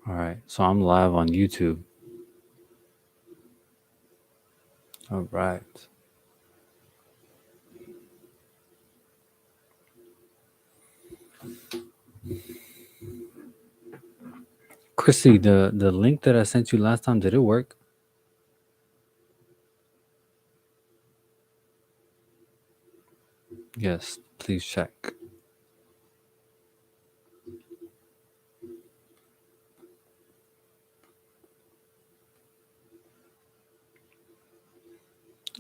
All right, so I'm live on YouTube. All right. Chrissy, the link that I sent you last time, did it work? Yes, please check.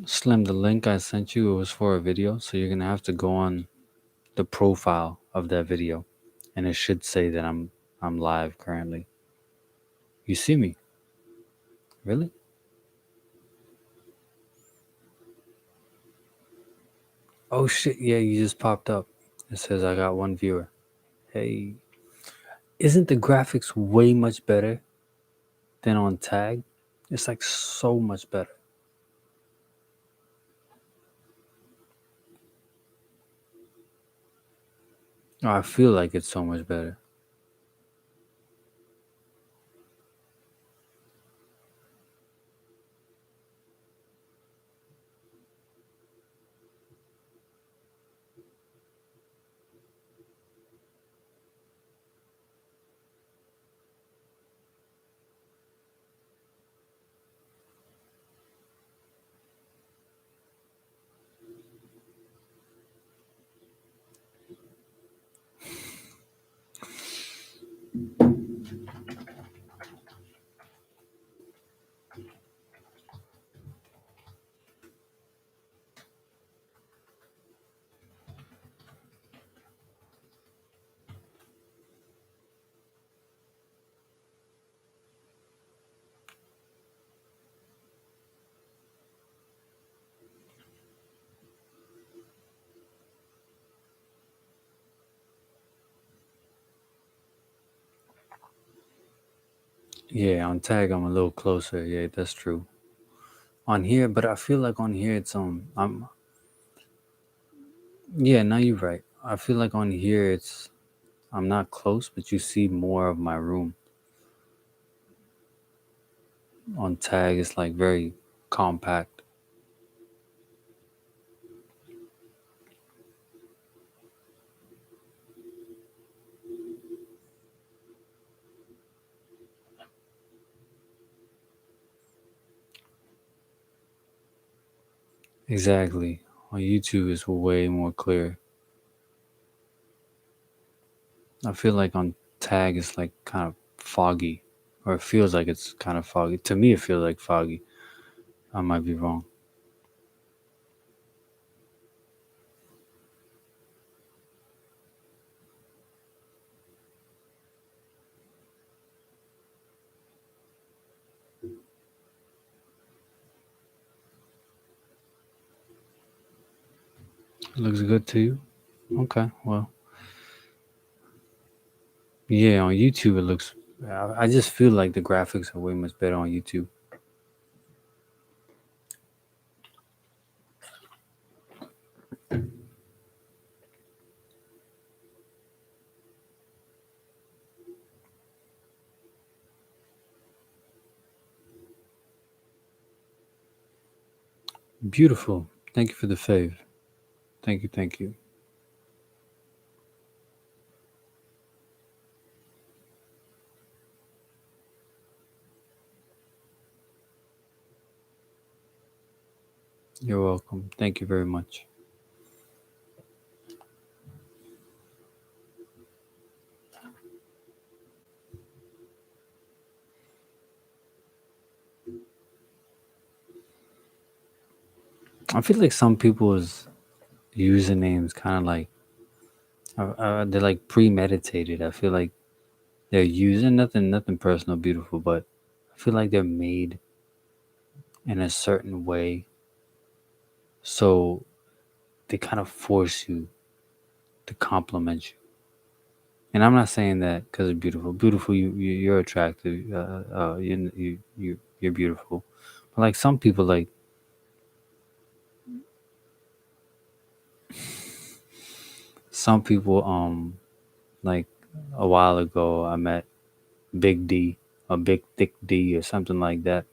Slim, the link I sent you, it was for a video, so you're gonna have to go on the profile of that video, and it should say that I'm live currently. You see me? Really? Oh shit! Yeah, you just popped up. It says I got one viewer. Hey, isn't the graphics way much better than on Tag? It's like so much better. Oh, I feel like it's so much better. Yeah, on Tag I'm a little closer. Yeah, that's true. On here, but I feel like on here it's I'm yeah, now you're right. I feel like on here it's I'm not close, but you see more of my room. On Tag it's like very compact. Exactly. On YouTube it's way more clear. I feel like on Tag it's like kind of foggy. Or it feels like it's kind of foggy. To me it feels like foggy. I might be wrong. It looks good to you? Okay, well. Yeah, on YouTube it looks. I just feel like the graphics are way much better on YouTube. Beautiful. Thank you for the fave. Thank you. Thank you. You're welcome. Thank you very much. I feel like some people's usernames kind of like they're like premeditated. I feel like they're using nothing personal, beautiful, but I feel like they're made in a certain way, so they kind of force you to compliment you. And I'm not saying that because it's beautiful. Beautiful, you're attractive. You're beautiful. But like some people, some people, like a while ago, I met Big D or Big Thick D or something like that.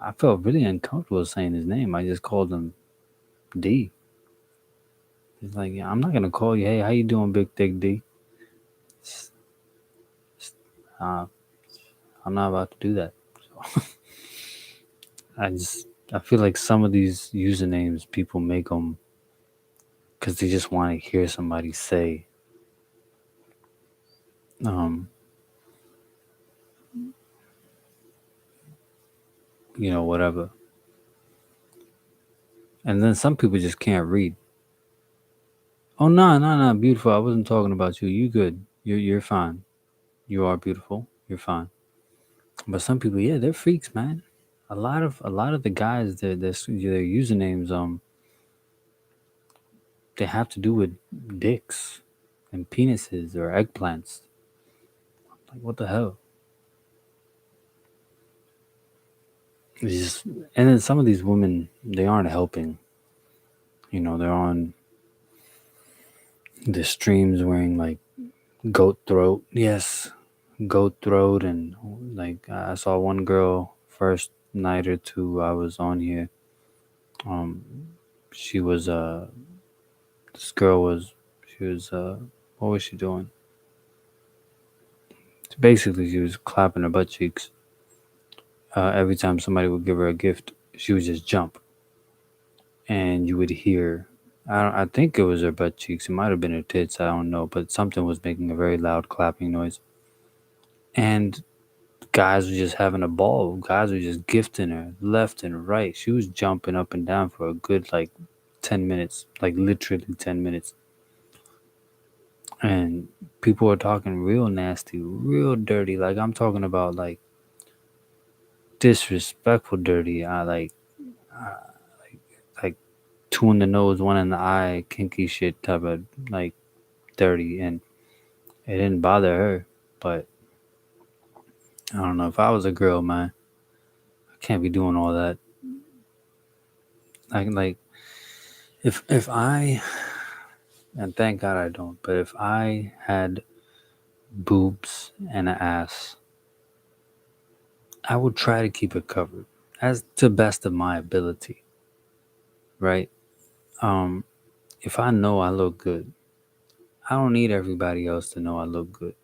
I felt really uncomfortable saying his name. I just called him D. It's like, yeah, I'm not gonna call you, hey, how you doing, Big Thick D? Uh, I'm not about to do that. So I feel like some of these usernames people make them because they just want to hear somebody say, um, whatever. And then some people just can't read. Oh no, no, no, beautiful. I wasn't talking about you. You good. You're fine. You are beautiful. You're fine. But some people, yeah, they're freaks, man. A lot of the guys, their usernames, they have to do with dicks and penises or eggplants. Like what the hell? It's just, and then some of these women, they aren't helping. They're on the streams wearing like goat throat. Yes, goat throat, and like I saw one girl first night or two I was on here. Um, she was this girl was she was what was she doing? Basically, she was clapping her butt cheeks. Every time somebody would give her a gift, she would just jump, and you would hear. I think it was her butt cheeks. It might have been her tits. I don't know, but something was making a very loud clapping noise. And guys were just having a ball. Guys were just gifting her left and right. She was jumping up and down for a good like 10 minutes, like literally 10 minutes. And people were talking real nasty, real dirty. Like I'm talking about like disrespectful dirty. I like two in the nose, one in the eye, kinky shit type of like dirty, and it didn't bother her. But I don't know, if I was a girl, man, I can't be doing all that. Like if I, and thank God I don't, but if I had boobs and an ass, I would try to keep it covered as to best of my ability, right? Um, if I know I look good, I don't need everybody else to know I look good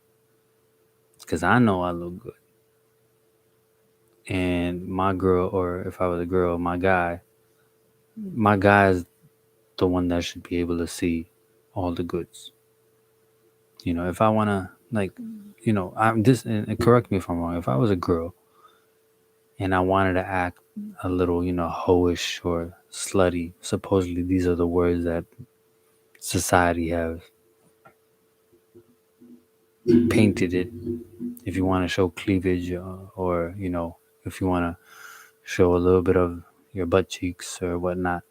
because I know I look good. And my girl, or if I was a girl, my guy is the one that should be able to see all the goods. If I want to, like, I'm this, and correct me if I'm wrong. If I was a girl and I wanted to act a little, hoish or slutty, supposedly these are the words that society have painted it. If you want to show cleavage, or if you want to show a little bit of your butt cheeks or whatnot,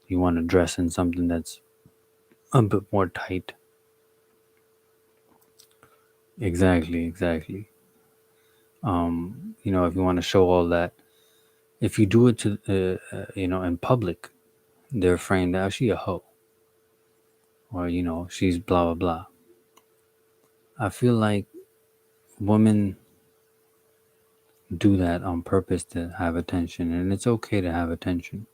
you want to dress in something that's a bit more tight. Exactly, exactly. If you want to show all that, if you do it to, in public, they're framed out. She a hoe, or she's blah blah blah. I feel like women do that on purpose to have attention, and it's okay to have attention.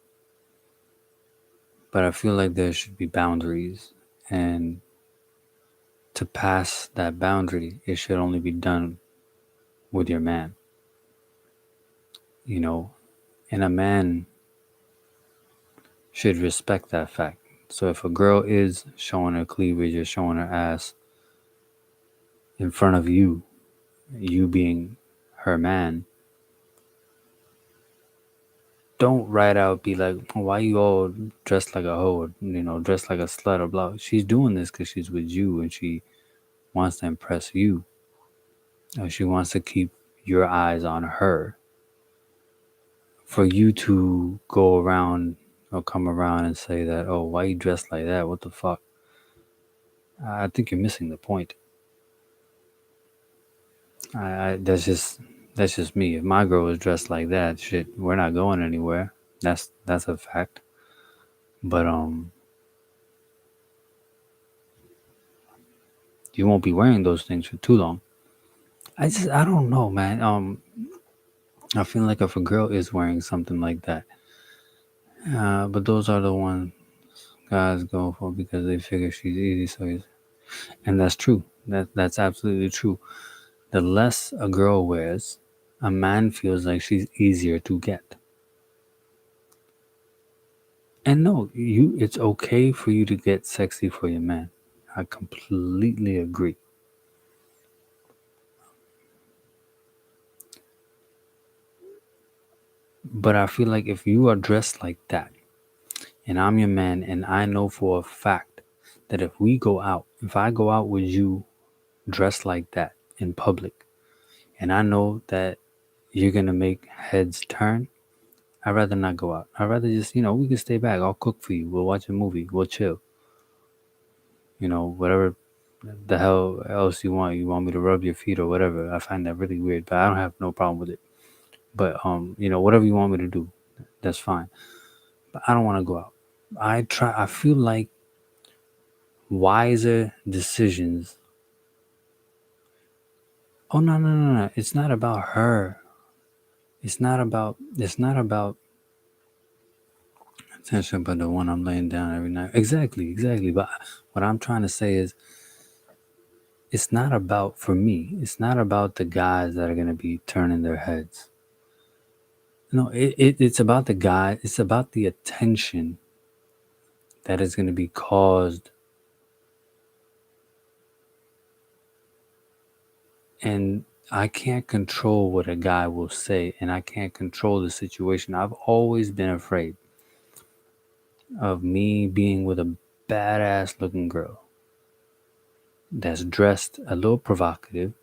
But I feel like there should be boundaries, and to pass that boundary, it should only be done with your man. You know, and a man should respect that fact. So if a girl is showing her cleavage or showing her ass in front of you, you being her man, don't right out be like, why you all dressed like a hoe, or, dressed like a slut or blah. She's doing this because she's with you and she wants to impress you. Or she wants to keep your eyes on her. For you to go around or come around and say that, oh, why you dressed like that? What the fuck? I think you're missing the point. That's just me. If my girl was dressed like that, shit, we're not going anywhere. That's a fact. But you won't be wearing those things for too long. I don't know, man. I feel like if a girl is wearing something like that, but those are the ones guys go for because they figure she's easy. And that's true. That's absolutely true. The less a girl wears, a man feels like she's easier to get. And no, it's okay for you to get sexy for your man. I completely agree. But I feel like if you are dressed like that, and I'm your man, and I know for a fact that if I go out with you dressed like that in public, and I know that you're gonna make heads turn, I'd rather not go out. I'd rather just, we can stay back. I'll cook for you. We'll watch a movie. We'll chill. Whatever the hell else you want. You want me to rub your feet or whatever. I find that really weird, but I don't have no problem with it. But whatever you want me to do, that's fine. But I don't want to go out. I feel like wiser decisions. Oh, no, no, no, no. It's not about her. It's not about attention, but the one I'm laying down every night. Exactly, exactly. But what I'm trying to say is it's not about, for me, it's not about the guys that are going to be turning their heads. No, it's about the guy. It's about the attention that is going to be caused. And I can't control what a guy will say, and I can't control the situation. I've always been afraid of me being with a badass looking girl that's dressed a little provocative.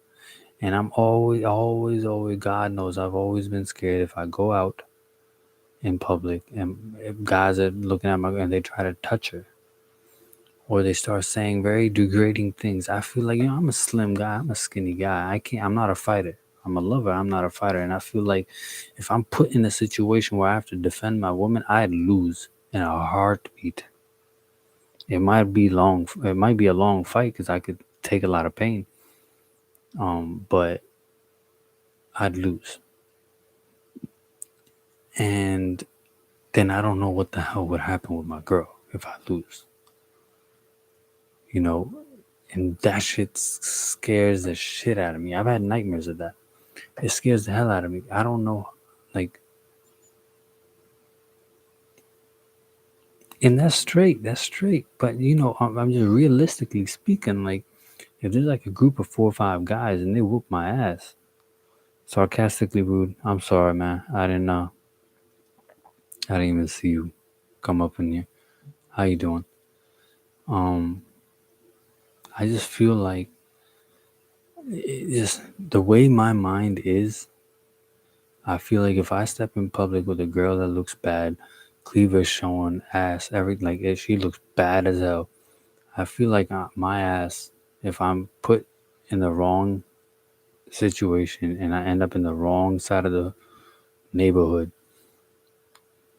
And I'm always, always, always, God knows, I've always been scared if I go out in public and if guys are looking at my girl and they try to touch her or they start saying very degrading things. I feel like, I'm a slim guy, I'm a skinny guy. I'm not a fighter. I'm a lover, I'm not a fighter. And I feel like if I'm put in a situation where I have to defend my woman, I'd lose in a heartbeat. It might be a long fight because I could take a lot of pain. But I'd lose. And then I don't know what the hell would happen with my girl if I lose. You know, and that shit scares the shit out of me. I've had nightmares of that. It scares the hell out of me. I don't know, like, and that's straight. That's straight. But I'm just realistically speaking. Like, if there's like a group of 4 or 5 guys and they whoop my ass, sarcastically rude. I'm sorry, man. I didn't know. I didn't even see you come up in here. How you doing? Um, I just feel like just the way my mind is. I feel like if I step in public with a girl that looks bad, cleavage showing, ass, everything, like if she looks bad as hell, I feel like my ass, if I'm put in the wrong situation and I end up in the wrong side of the neighborhood,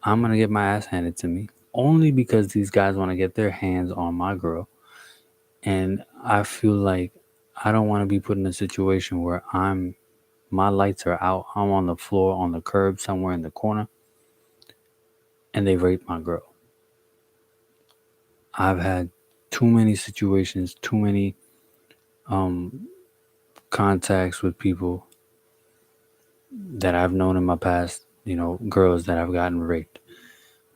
I'm gonna get my ass handed to me only because these guys want to get their hands on my girl. And I feel like I don't want to be put in a situation where my lights are out, I'm on the floor, on the curb, somewhere in the corner, and they rape my girl. I've had too many situations, too many contacts with people that I've known in my past, girls that have gotten raped.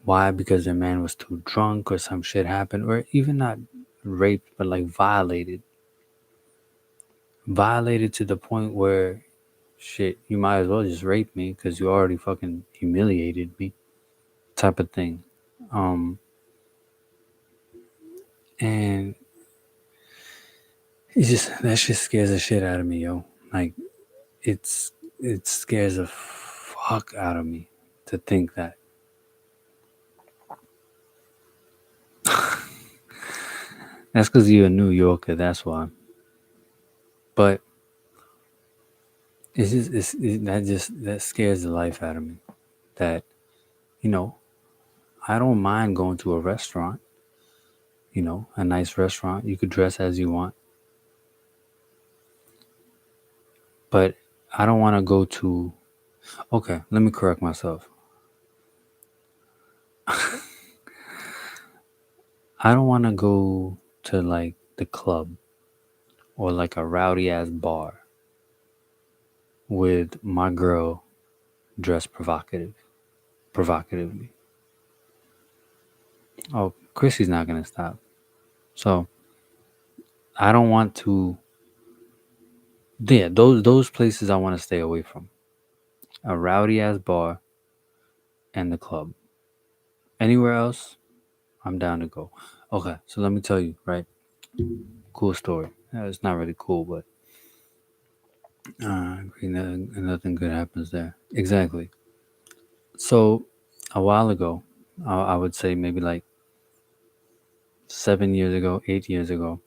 Why? Because their man was too drunk or some shit happened, or even not raped, but like violated. Violated to the point where, shit, you might as well just rape me because you already fucking humiliated me, type of thing. And that shit scares the shit out of me, yo. Like, it scares the fuck out of me to think that. That's because you're a New Yorker. That's why. But that scares the life out of me. That you know, I don't mind going to a restaurant. A nice restaurant. You could dress as you want, but I don't want to go to. Okay, let me correct myself. I don't want to go to like the club or like a rowdy ass bar with my girl dressed provocatively. Oh, Chrissy's not gonna stop. So I don't want to. Yeah, those places I want to stay away from. A rowdy ass bar and the club. Anywhere else, I'm down to go. Okay, so let me tell you, right? Cool story. It's not really cool, but nothing good happens there. Exactly. So a while ago, I would say maybe like 7 years ago, 8 years ago,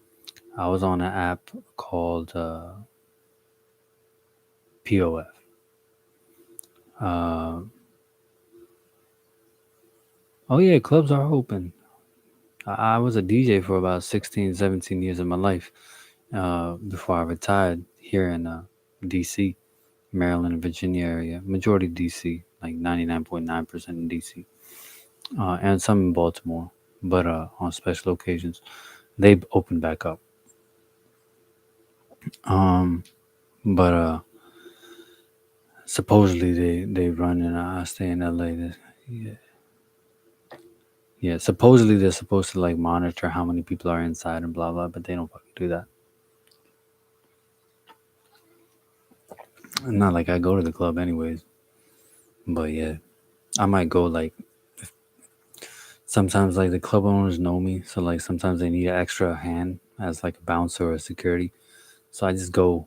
I was on an app called POF. Uh, oh yeah, clubs are open. I was a DJ for about 16, 17 years of my life before I retired here in DC, Maryland, and Virginia area. Majority DC, like 99.9% in DC, and some in Baltimore. But on special occasions, they open back up. But supposedly they run and I stay in LA. Yeah, yeah. Supposedly they're supposed to like monitor how many people are inside and blah blah, but they don't fucking do that. Not like I go to the club anyways. But yeah, I might go like sometimes like the club owners know me, so like sometimes they need an extra hand as like a bouncer or security. So I just go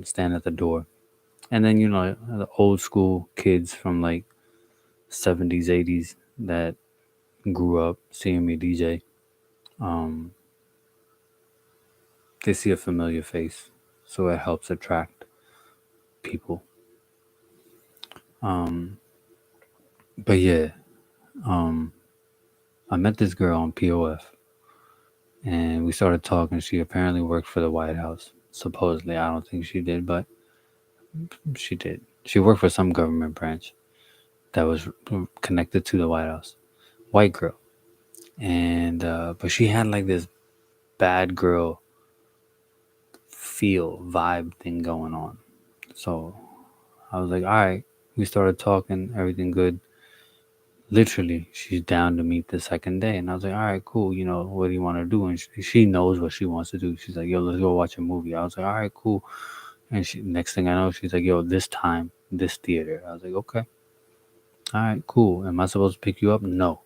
stand at the door. And then the old school kids from like 70s, 80s that grew up seeing me DJ, um, they see a familiar face. So it helps attract people. But yeah, I met this girl on POF and we started talking. She apparently worked for the White House. Supposedly, I don't think she did, but she did. She worked for some government branch that was connected to the White House. White girl. And but she had like this bad girl feel vibe thing going on. So I was like, all right. We started talking, everything good. Literally, she's down to meet the second day. And I was like, all right, cool. What do you want to do? And she knows what she wants to do. She's like, yo, let's go watch a movie. I was like, all right, cool. And next thing I know, she's like, yo, this time, this theater. I was like, okay. All right, cool. Am I supposed to pick you up? No.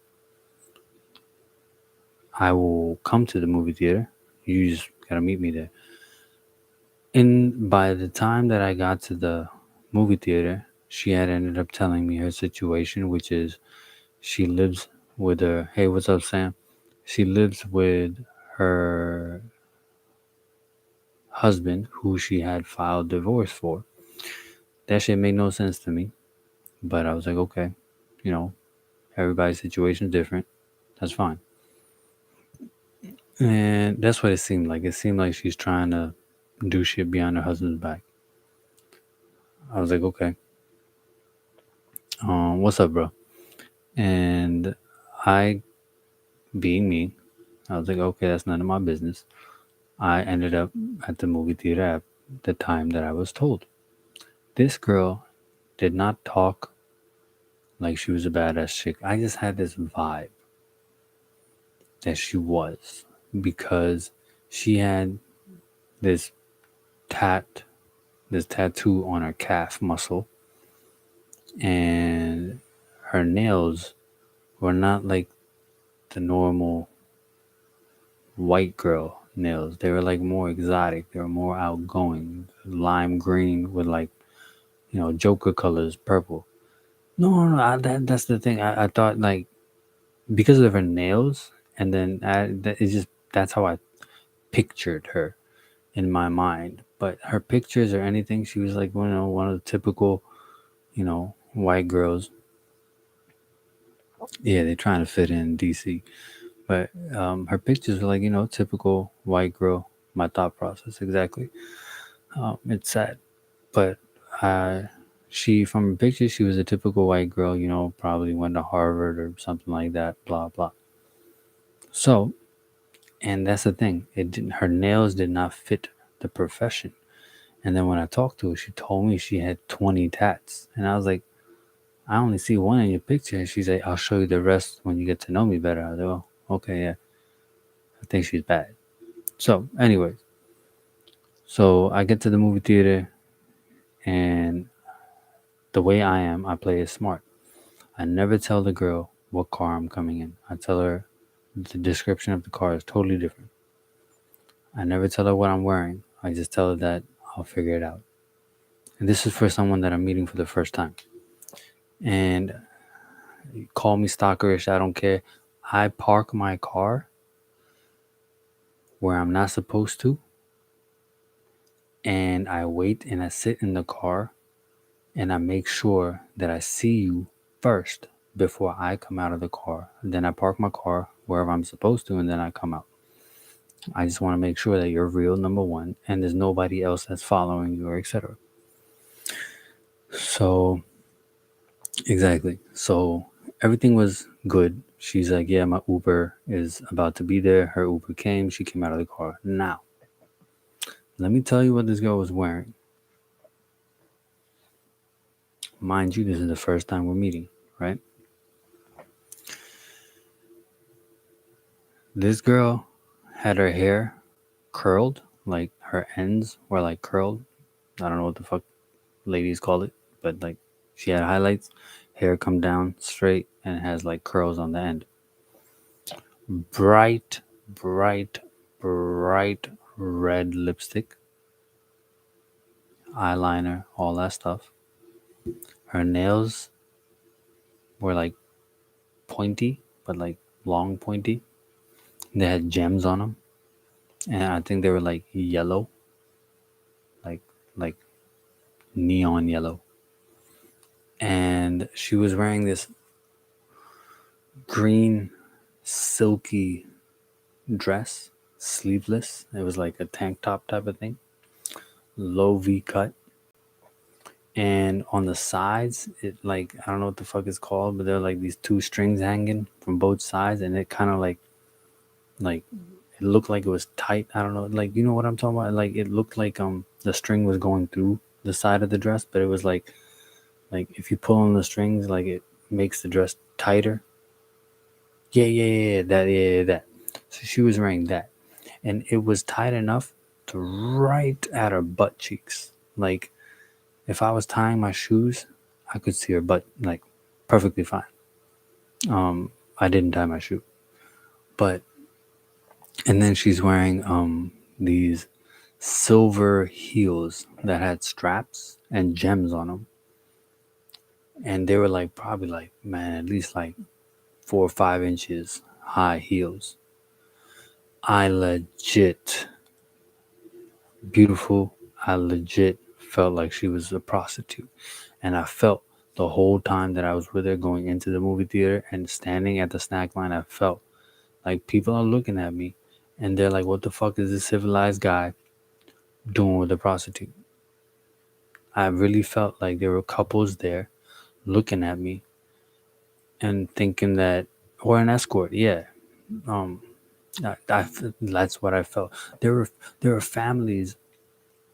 I will come to the movie theater. You just got to meet me there. And by the time that I got to the movie theater, she had ended up telling me her situation, which is she lives with her. Hey, what's up, Sam? She lives with her husband, who she had filed divorce for. That shit made no sense to me, but I was like, okay, you know, everybody's situation is different. That's fine. And that's what it seemed like. It seemed like she's trying to do shit behind her husband's back. I was like, okay, what's up, bro? And I, being me, I was like, okay, that's none of my business. I ended up at the movie theater at the time that I was told. This girl did not talk like she was a badass chick. I just had this vibe that she was because she had this tat, this tattoo on her calf muscle, and her nails were not like the normal white girl nails. They were like more exotic. They were more outgoing, lime green with like Joker colors, purple. No, that's the thing. I thought like because of her nails, and then it's just that's how I pictured her in my mind. But her pictures or anything, she was like one of the typical white girls. Yeah, they're trying to fit in DC, but her pictures were like typical white girl. My thought process exactly. It's sad. But she, from her picture, she was a typical white girl, probably went to Harvard or something like that, blah, blah. So, and that's the thing. Her nails did not fit the profession. And then when I talked to her, she told me she had 20 tats. And I was like, I only see one in your picture. And she's like, I'll show you the rest when you get to know me better. I was like, oh, okay, yeah. I think she's bad. So, anyways, so I get to the movie theater, and the way I am, I play it smart. I never tell the girl what car I'm coming in. I tell her the description of the car is totally different. I never tell her what I'm wearing. I just tell her that I'll figure it out. And this is for someone that I'm meeting for the first time. And call me stalkerish, I don't care. I park my car where I'm not supposed to, and I wait and I sit in the car, and I make sure that I see you first before I come out of the car. Then I park my car wherever I'm supposed to, and then I come out. I just want to make sure that you're real, number one, and there's nobody else that's following you or etc. So, exactly. So everything was good. She's like, yeah, my Uber is about to be there. Her Uber came. She came out of the car. Now, let me tell you what this girl was wearing. Mind you, this is the first time we're meeting, right? This girl had her hair curled, like her ends were like curled. I don't know what the fuck ladies call it, but like she had highlights, hair come down straight, and it has like curls on the end. Bright, bright, bright red lipstick, eyeliner, all that stuff. Her nails were like pointy, but like long pointy. They had gems on them, and I think they were like yellow, like neon yellow. And she was wearing this green silky dress, sleeveless. It was like a tank top type of thing, low V cut. And on the sides, it like, I don't know what the fuck it's called, but there are like these two strings hanging from both sides, and it kind of like it looked like it was tight. I don't know, like, you know what I'm talking about? Like it looked like the string was going through the side of the dress, but it was like if you pull on the strings, like it makes the dress tighter. Yeah, that. So she was wearing that, and it was tight enough to right at her butt cheeks. Like if I was tying my shoes, I could see her butt like perfectly fine. I didn't tie my shoe, but and then she's wearing these silver heels that had straps and gems on them, and they were like probably like, man, at least like 4 or 5 inches high heels. I legit beautiful. I legit felt like she was a prostitute. And I felt the whole time that I was with her going into the movie theater and standing at the snack line, I felt like people are looking at me and they're like, what the fuck is this civilized guy doing with a prostitute? I really felt like there were couples there looking at me and thinking that, or an escort, yeah. That's what I felt. There were families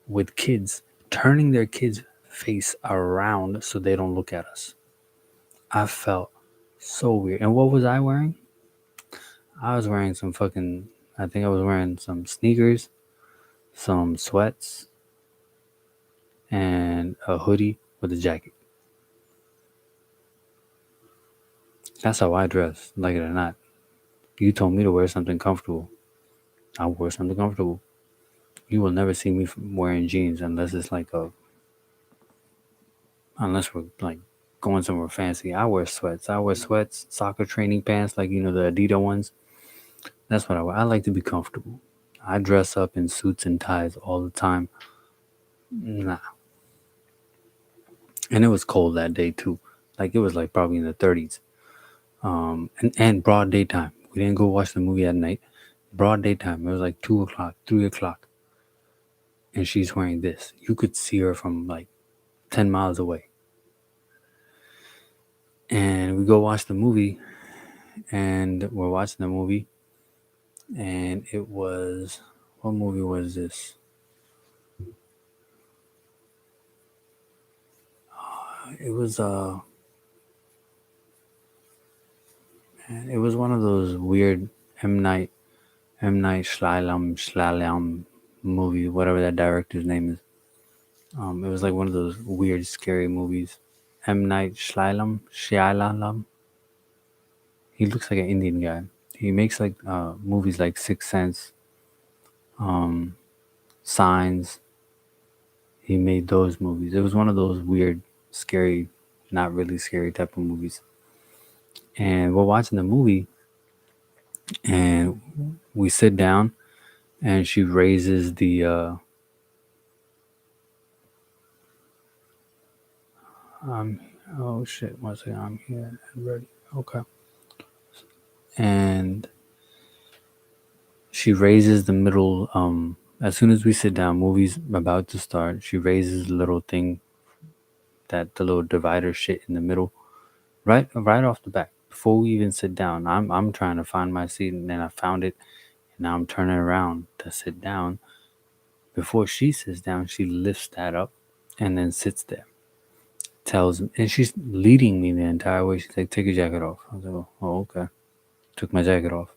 with kids turning their kids' face around so they don't look at us. I felt so weird. And what was I wearing? I was wearing I think I was wearing some sneakers, some sweats, and a hoodie with a jacket. That's how I dress, like it or not. You told me to wear something comfortable. I wore something comfortable. You will never see me wearing jeans unless it's like unless we're like going somewhere fancy. I wear sweats, soccer training pants, like, the Adidas ones. That's what I wear. I like to be comfortable. I dress up in suits and ties all the time. Nah. And it was cold that day too. Like it was like probably in the 30s. And broad daytime. We didn't go watch the movie at night. Broad daytime. It was like 2 o'clock, 3 o'clock. And she's wearing this. You could see her from like 10 miles away. And we go watch the movie, and we're watching the movie, and it was, what movie was this? It was it was one of those weird M Night Shyamalan movie, whatever that director's name is. It was like one of those weird, scary movies. M Night Shyamalan. He looks like an Indian guy. He makes like movies like Sixth Sense, Signs. He made those movies. It was one of those weird, scary, not really scary type of movies. And we're watching the movie, and we sit down, and she raises the oh shit, one second, I'm here and ready. Okay. And she raises the middle, as soon as we sit down, movie's about to start, she raises the little thing, that the little divider shit in the middle, right off the bat. Before we even sit down, I'm trying to find my seat, and then I found it, and now I'm turning around to sit down. Before she sits down, she lifts that up and then sits there. Tells me, and she's leading me the entire way. She's like, "Take your jacket off." I was like, "Oh, okay." Took my jacket off,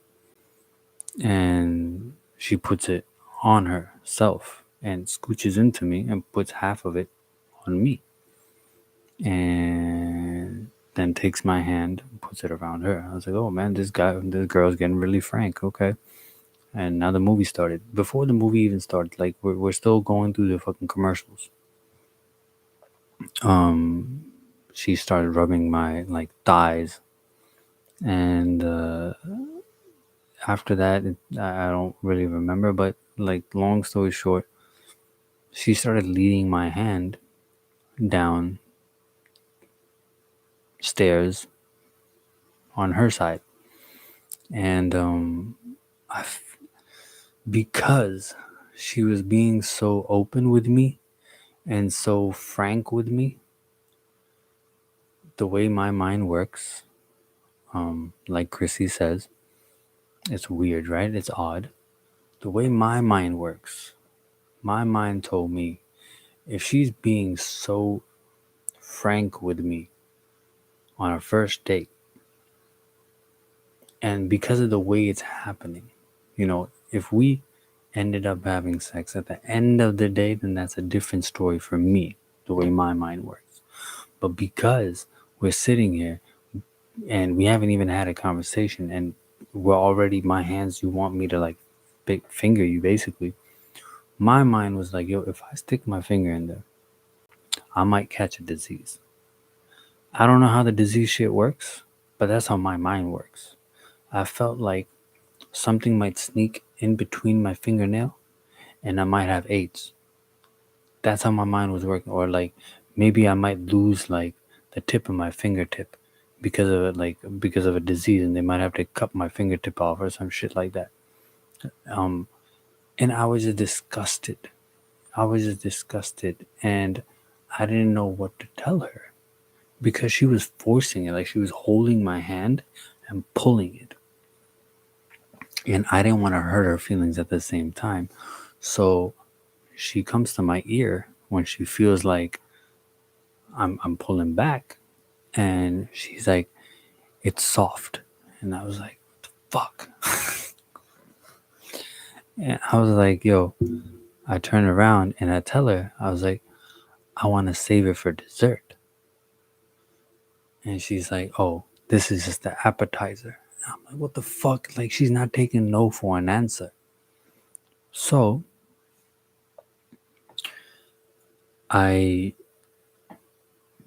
and she puts it on herself and scooches into me and puts half of it on me, and then takes my hand and puts it around her. I was like, "Oh man, this girl's getting really frank." Okay. And now the movie started. Before the movie even started, like we're still going through the fucking commercials. She started rubbing my like thighs, and after that, I don't really remember. But like, long story short, she started leading my hand down stairs on her side, and because she was being so open with me and so frank with me, the way my mind works, like Chrissy says, it's weird, right? It's odd. The way my mind works, my mind told me, if she's being so frank with me on our first date, and because of the way it's happening, if we ended up having sex at the end of the day, then that's a different story for me, the way my mind works. But because we're sitting here and we haven't even had a conversation, and we're already, my hands, you want me to like big finger you basically. My mind was like, yo, if I stick my finger in there, I might catch a disease. I don't know how the disease shit works, but that's how my mind works. I felt like something might sneak in between my fingernail and I might have AIDS. That's how my mind was working. Or like maybe I might lose like the tip of my fingertip because of it, like because of a disease, and they might have to cut my fingertip off or some shit like that. And I was just disgusted. And I didn't know what to tell her because she was forcing it, like she was holding my hand and pulling it. And I didn't want to hurt her feelings at the same time. So she comes to my ear when she feels like I'm pulling back, and she's like, "It's soft." And I was like, "What the fuck?" And I was like, "Yo," I turn around and I tell her, I was like, "I want to save it for dessert." And she's like, "Oh, this is just the appetizer." And I'm like, "What the fuck?" Like, she's not taking no for an answer. So I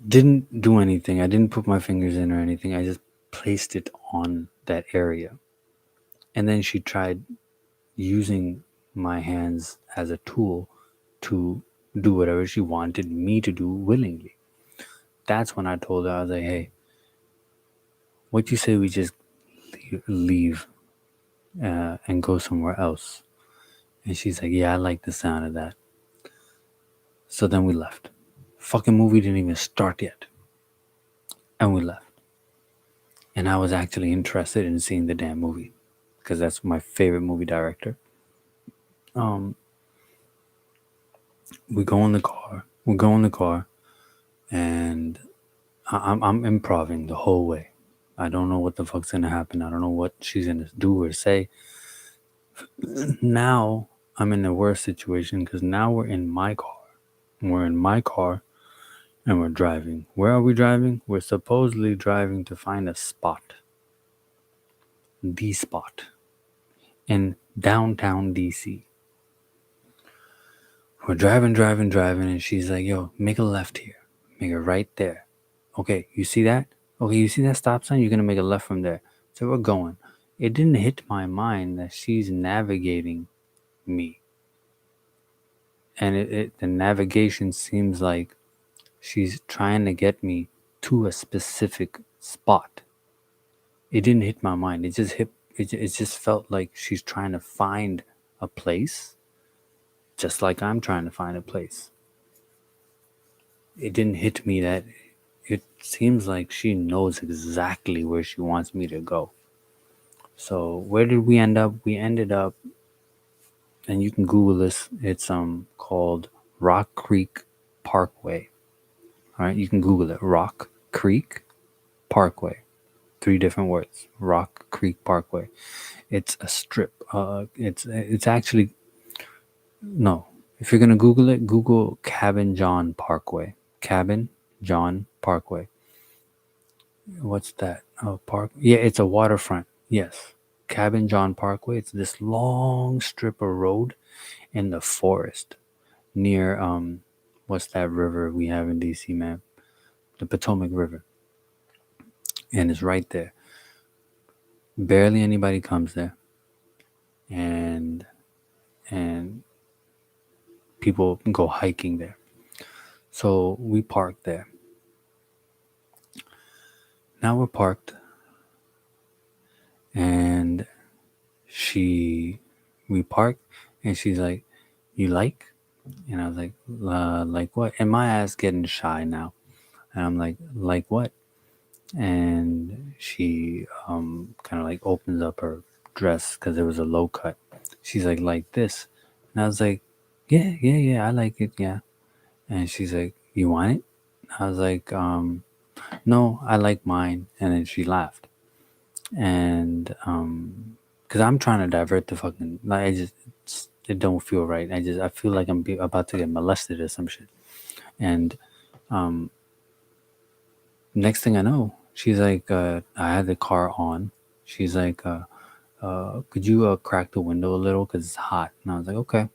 didn't do anything. I didn't put my fingers in or anything. I just placed it on that area. And then she tried using my hands as a tool to do whatever she wanted me to do willingly. That's when I told her, I was like, "Hey, what you say we just leave and go somewhere else?" And she's like, "Yeah, I like the sound of that." So then we left. Fucking movie didn't even start yet. And we left. And I was actually interested in seeing the damn movie because that's my favorite movie director. Um, we go in the car. We go in the car, and I'm improving the whole way. I don't know what the fuck's gonna happen. I don't know what she's gonna do or say. Now I'm in a worse situation because now we're in my car. We're in my car and we're driving. Where are we driving? We're supposedly driving to find a spot. The spot in downtown DC. We're driving, and she's like, yo, make a left here. Make a right there. Okay, you see that? Okay, you see that stop sign? You're going to make a left from there. So we're going. It didn't hit my mind that she's navigating me. And the navigation seems like she's trying to get me to a specific spot. It didn't hit my mind. It just felt like she's trying to find a place, just like I'm trying to find a place. It didn't hit me that it seems like she knows exactly where she wants me to go. So where did we end up? We ended up, and you can Google this. It's called Rock Creek Parkway. All right, you can Google it. Rock Creek Parkway. 3 different words. Rock Creek Parkway. It's a strip. It's actually no. If you're gonna Google it, Google Cabin John Parkway. Cabin John Parkway. What's that? Oh, park. Yeah, it's a waterfront. Yes. Cabin John Parkway. It's this long strip of road in the forest near what's that river we have in DC, man? The Potomac River. And it's right there. Barely anybody comes there. And people go hiking there. So we parked there. Now we're parked, and we parked, and she's like, "You like?" And I was like what? And my ass getting shy now, and I'm like what? And she kind of like opens up her dress because it was a low cut. She's like this, and I was like, yeah, I like it, yeah. And she's like, you want it? I was like, no, I like mine. And then she laughed. And because I'm trying to divert the fucking, like, it don't feel right. I feel like I'm about to get molested or some shit. And next thing I know, she's like, I had the car on. She's like, could you crack the window a little because it's hot? And I was like, okay.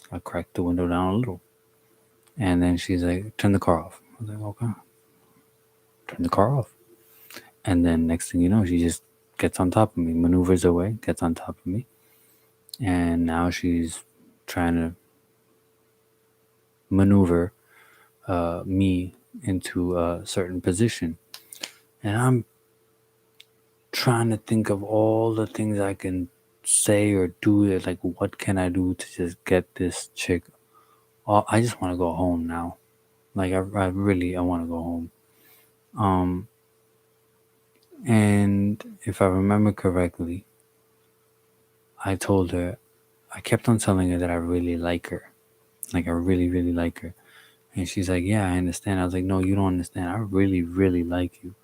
I cracked the window down a little. And then she's like, turn the car off. I was like, okay. Turn the car off. And then next thing you know, she just gets on top of me, maneuvers away, gets on top of me. And now she's trying to maneuver me into a certain position. And I'm trying to think of all the things I can say or do. Like, what can I do to just get this chick? I just want to go home now. Like, I really want to go home. And if I remember correctly, I told her, I kept on telling her that I really like her. Like, I really, really like her. And she's like, yeah, I understand. I was like, no, you don't understand. I really, really like you.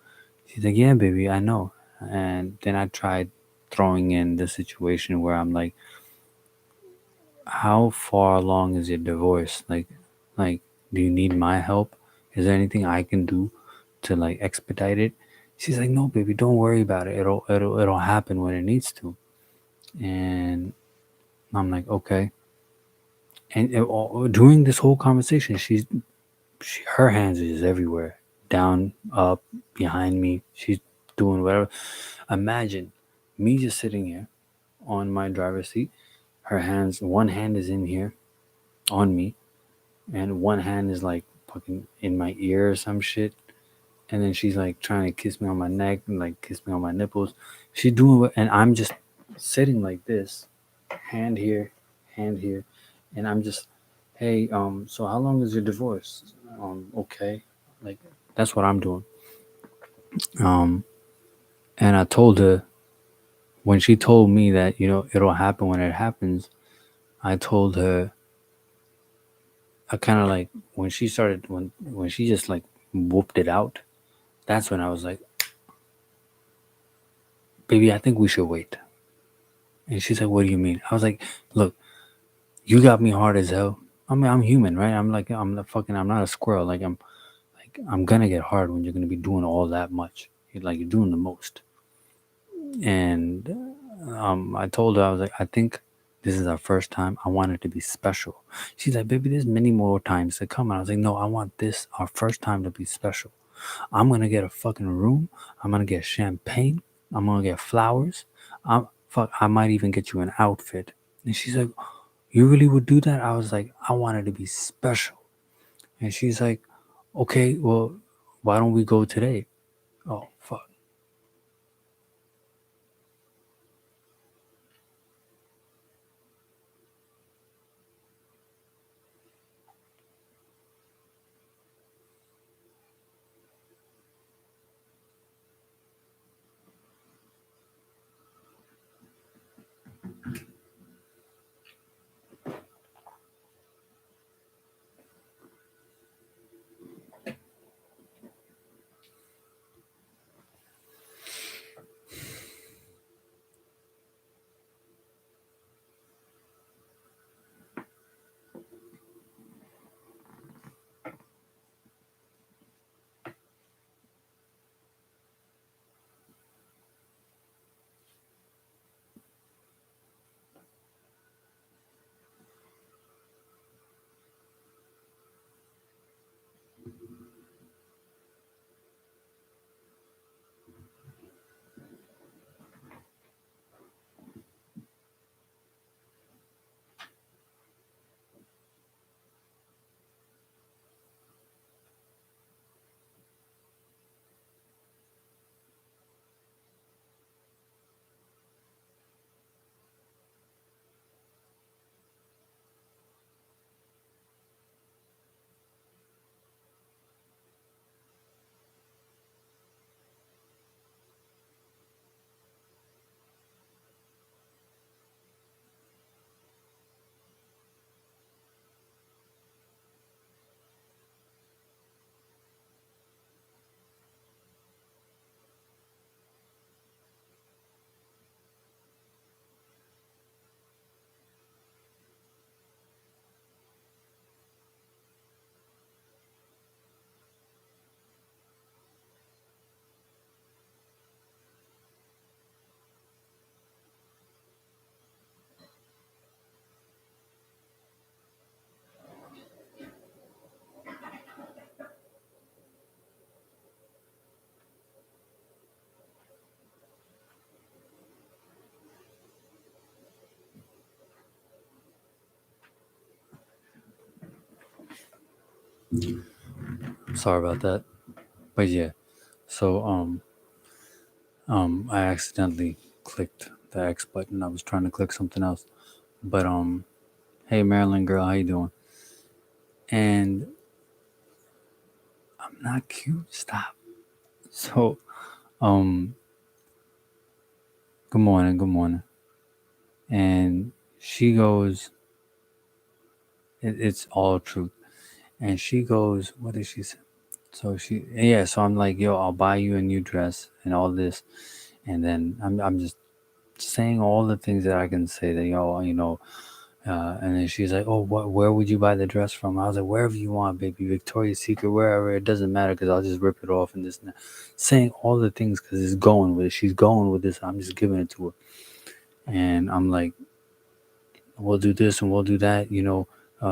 She's like, yeah, baby, I know. And then I tried throwing in the situation where I'm like, how far along is your divorce? Like, do you need my help? Is there anything I can do to like expedite it? She's like, no, baby, don't worry about it. It'll happen when it needs to. And I'm like, okay. And during this whole conversation, her hands are just everywhere, down, up, behind me. She's doing whatever. Imagine me just sitting here on my driver's seat. Her hands, one hand is in here on me, and one hand is like fucking in my ear or some shit. And then she's like trying to kiss me on my neck and like kiss me on my nipples. She's doing and I'm just sitting like this, hand here, and I'm just hey, so how long is your divorce? Okay, like that's what I'm doing. Um, and I told her when she told me that it'll happen when it happens. I told her I kind of like when she started when she just like whooped it out. That's when I was like, baby, I think we should wait. And she's like, what do you mean? I was like, look, you got me hard as hell. I mean, I'm human, right? I'm not a squirrel. I'm gonna get hard when you're gonna be doing all that much. You're doing the most. And I told her, I was like, I think this is our first time. I want it to be special. She's like, baby, there's many more times to come. And I was like, no, I want this, our first time, to be special. I'm gonna get a fucking room. I'm gonna get champagne. I'm gonna get flowers. I might even get you an outfit. And she's like, you really would do that? I was like, I want it to be special. And she's like, okay, well, why don't we go today? Oh, fuck. Sorry about that. But yeah. So I accidentally clicked the X button. I was trying to click something else. But hey Marilyn girl, how you doing? And I'm not cute. Stop. So um good morning, good morning. And she goes, it's all truth. And she goes, what did she say? So I'm like, yo, I'll buy you a new dress and all this. And then I'm just saying all the things that I can say that, and then she's like, oh, where would you buy the dress from? I was like, wherever you want, baby, Victoria's Secret, wherever, it doesn't matter because I'll just rip it off and this and that. Saying all the things because it's going with it. She's going with this. I'm just giving it to her. And I'm like, we'll do this and we'll do that,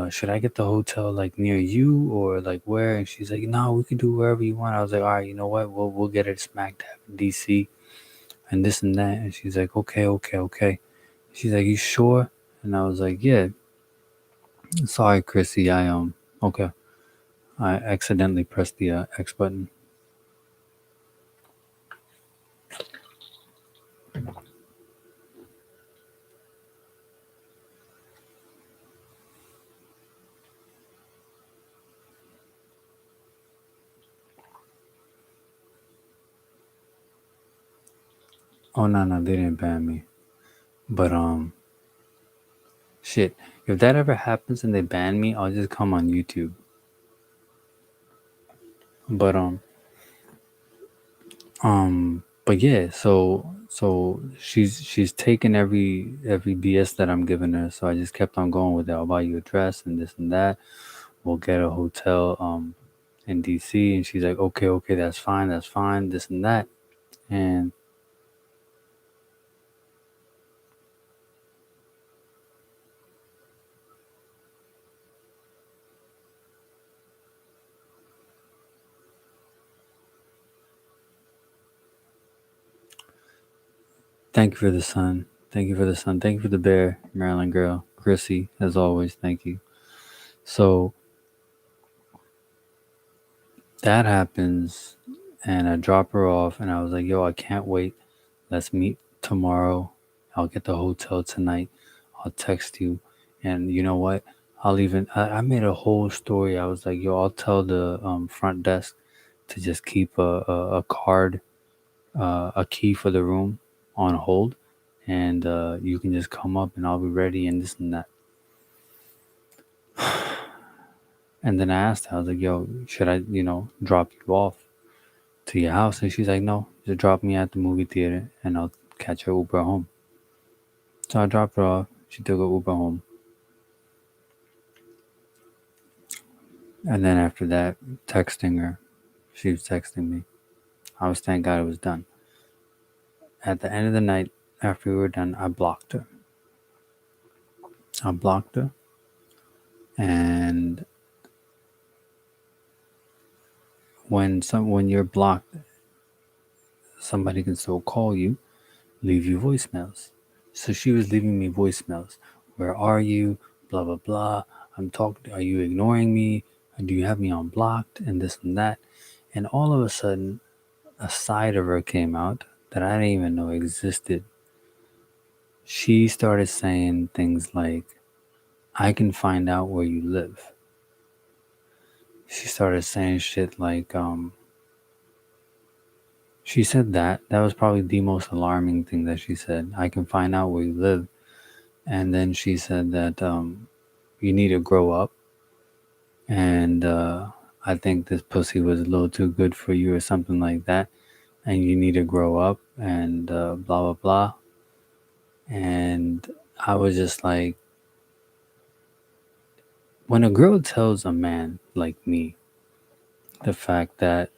should I get the hotel like near you or like where? And she's like, no, we can do wherever you want. I was like, all right, you know what? We'll get it smack dab in DC and this and that. And she's like, okay, okay, okay. She's like, you sure? And I was like, yeah. Sorry, Chrissy. Okay. I accidentally pressed the X button. Oh no, they didn't ban me. But shit. If that ever happens and they ban me, I'll just come on YouTube. But but yeah, so she's taken every BS that I'm giving her. So I just kept on going with it. I'll buy you a dress and this and that. We'll get a hotel in DC, and she's like, okay, that's fine, this and that. And thank you for the sun. Thank you for the sun. Thank you for the bear, Maryland girl. Chrissy, as always, thank you. So that happens, and I drop her off, and I was like, yo, I can't wait. Let's meet tomorrow. I'll get the hotel tonight. I'll text you. And you know what? I made a whole story. I was like, yo, I'll tell the front desk to just keep a card, a key for the room on hold. And you can just come up and I'll be ready and this and that. And then I asked her, I was like, yo, should I, drop you off to your house? And she's like, no, just drop me at the movie theater and I'll catch her Uber home. So I dropped her off. She took a Uber home. And then after that, texting her, she was texting me. I was thank God it was done. At the end of the night, after we were done, I blocked her. And when you're blocked, somebody can still call you, leave you voicemails. So she was leaving me voicemails. Where are you? Blah blah blah. I'm talking. Are you ignoring me? Do you have me on blocked? And this and that. And all of a sudden, a side of her came out that I didn't even know existed. She started saying things like, I can find out where you live. She started saying shit like, she said that. That was probably the most alarming thing that she said. I can find out where you live. And then she said that you need to grow up. And I think this pussy was a little too good for you or something like that. And you need to grow up and blah, blah, blah. And I was just like, when a girl tells a man like me the fact that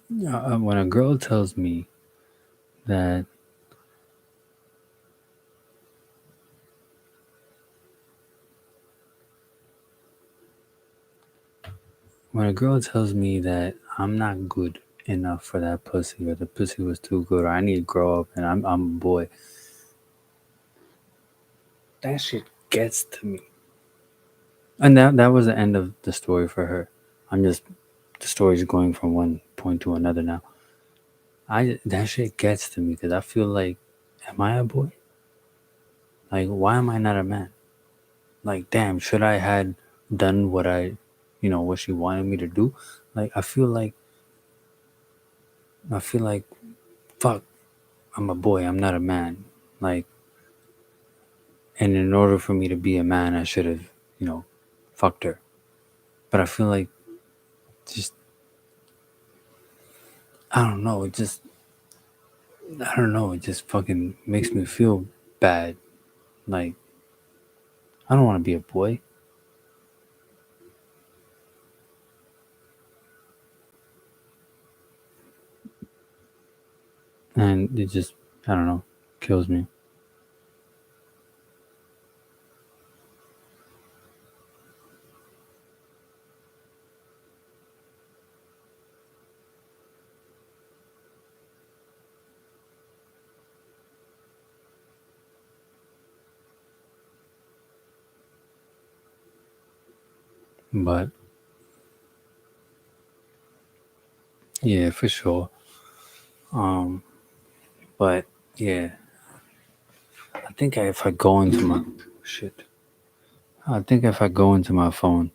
when a girl tells me that when a girl tells me that I'm not good enough for that pussy or the pussy was too good or I need to grow up and I'm a boy, that shit gets to me. And that was the end of the story for her. The story's going from one point to another now. That shit gets to me because I feel like, am I a boy? Like, why am I not a man? Like, damn, should I had done what she wanted me to do? Like, I feel like, fuck, I'm a boy. I'm not a man. Like, and in order for me to be a man, I should have, fucked her. But I feel like, just, I don't know. I don't know. It just fucking makes me feel bad. Like, I don't want to be a boy. And it just, I don't know, kills me. But yeah, for sure. Um, but yeah, I think if I go into my shit, I think if I go into my phone,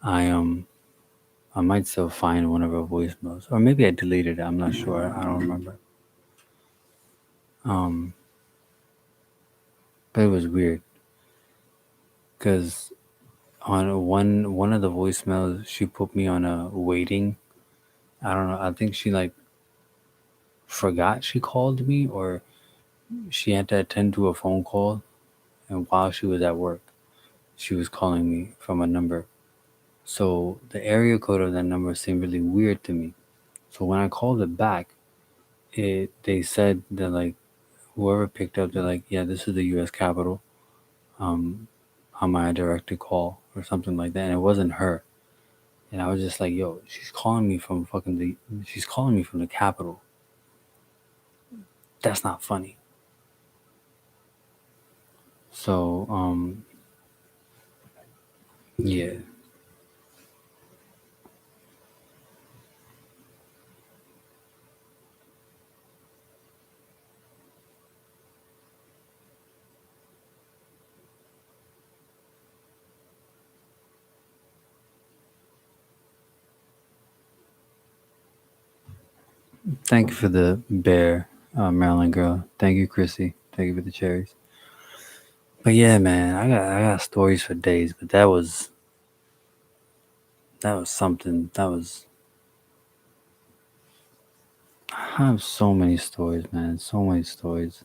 I I might still find one of her voicemails, or maybe I deleted it. I'm not sure. I don't remember. Um, but it was weird because on one of the voicemails, she put me on a waiting. I don't know. I think she like forgot she called me, or she had to attend to a phone call, and while she was at work, she was calling me from a number. So the area code of that number seemed really weird to me. So when I called it back, they said that like whoever picked up, they're like, yeah, this is the U.S. Capitol. On my directed call or something like that, and it wasn't her. And I was just like, yo, she's calling me from she's calling me from the Capitol. That's not funny. So yeah. Thank you for the bear, Maryland girl. Thank you, Chrissy. Thank you for the cherries. But yeah, man, I got stories for days. But that was something. I have so many stories, man. So many stories.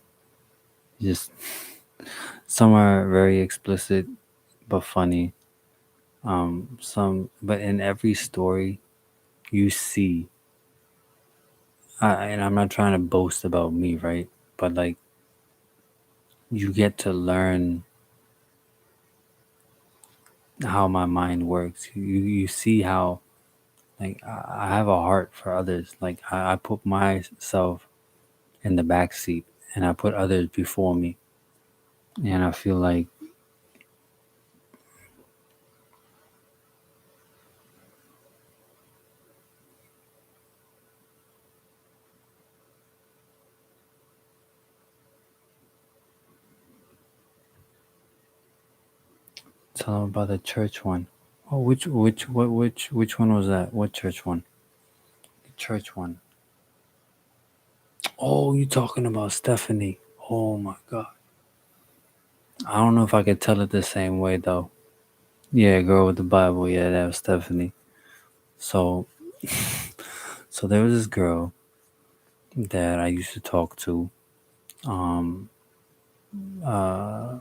Just some are very explicit but funny. But in every story, you see, and I'm not trying to boast about me, right? But like, you get to learn how my mind works. You see how like I have a heart for others. Like I put myself in the back seat and I put others before me, and I feel like tell them about the church one. Oh, which one was that? What church one? The church one. Oh, you talking about Stephanie? Oh my god. I don't know if I could tell it the same way though. Yeah, girl with the Bible. Yeah, that was Stephanie. So, so there was this girl that I used to talk to. Um, uh,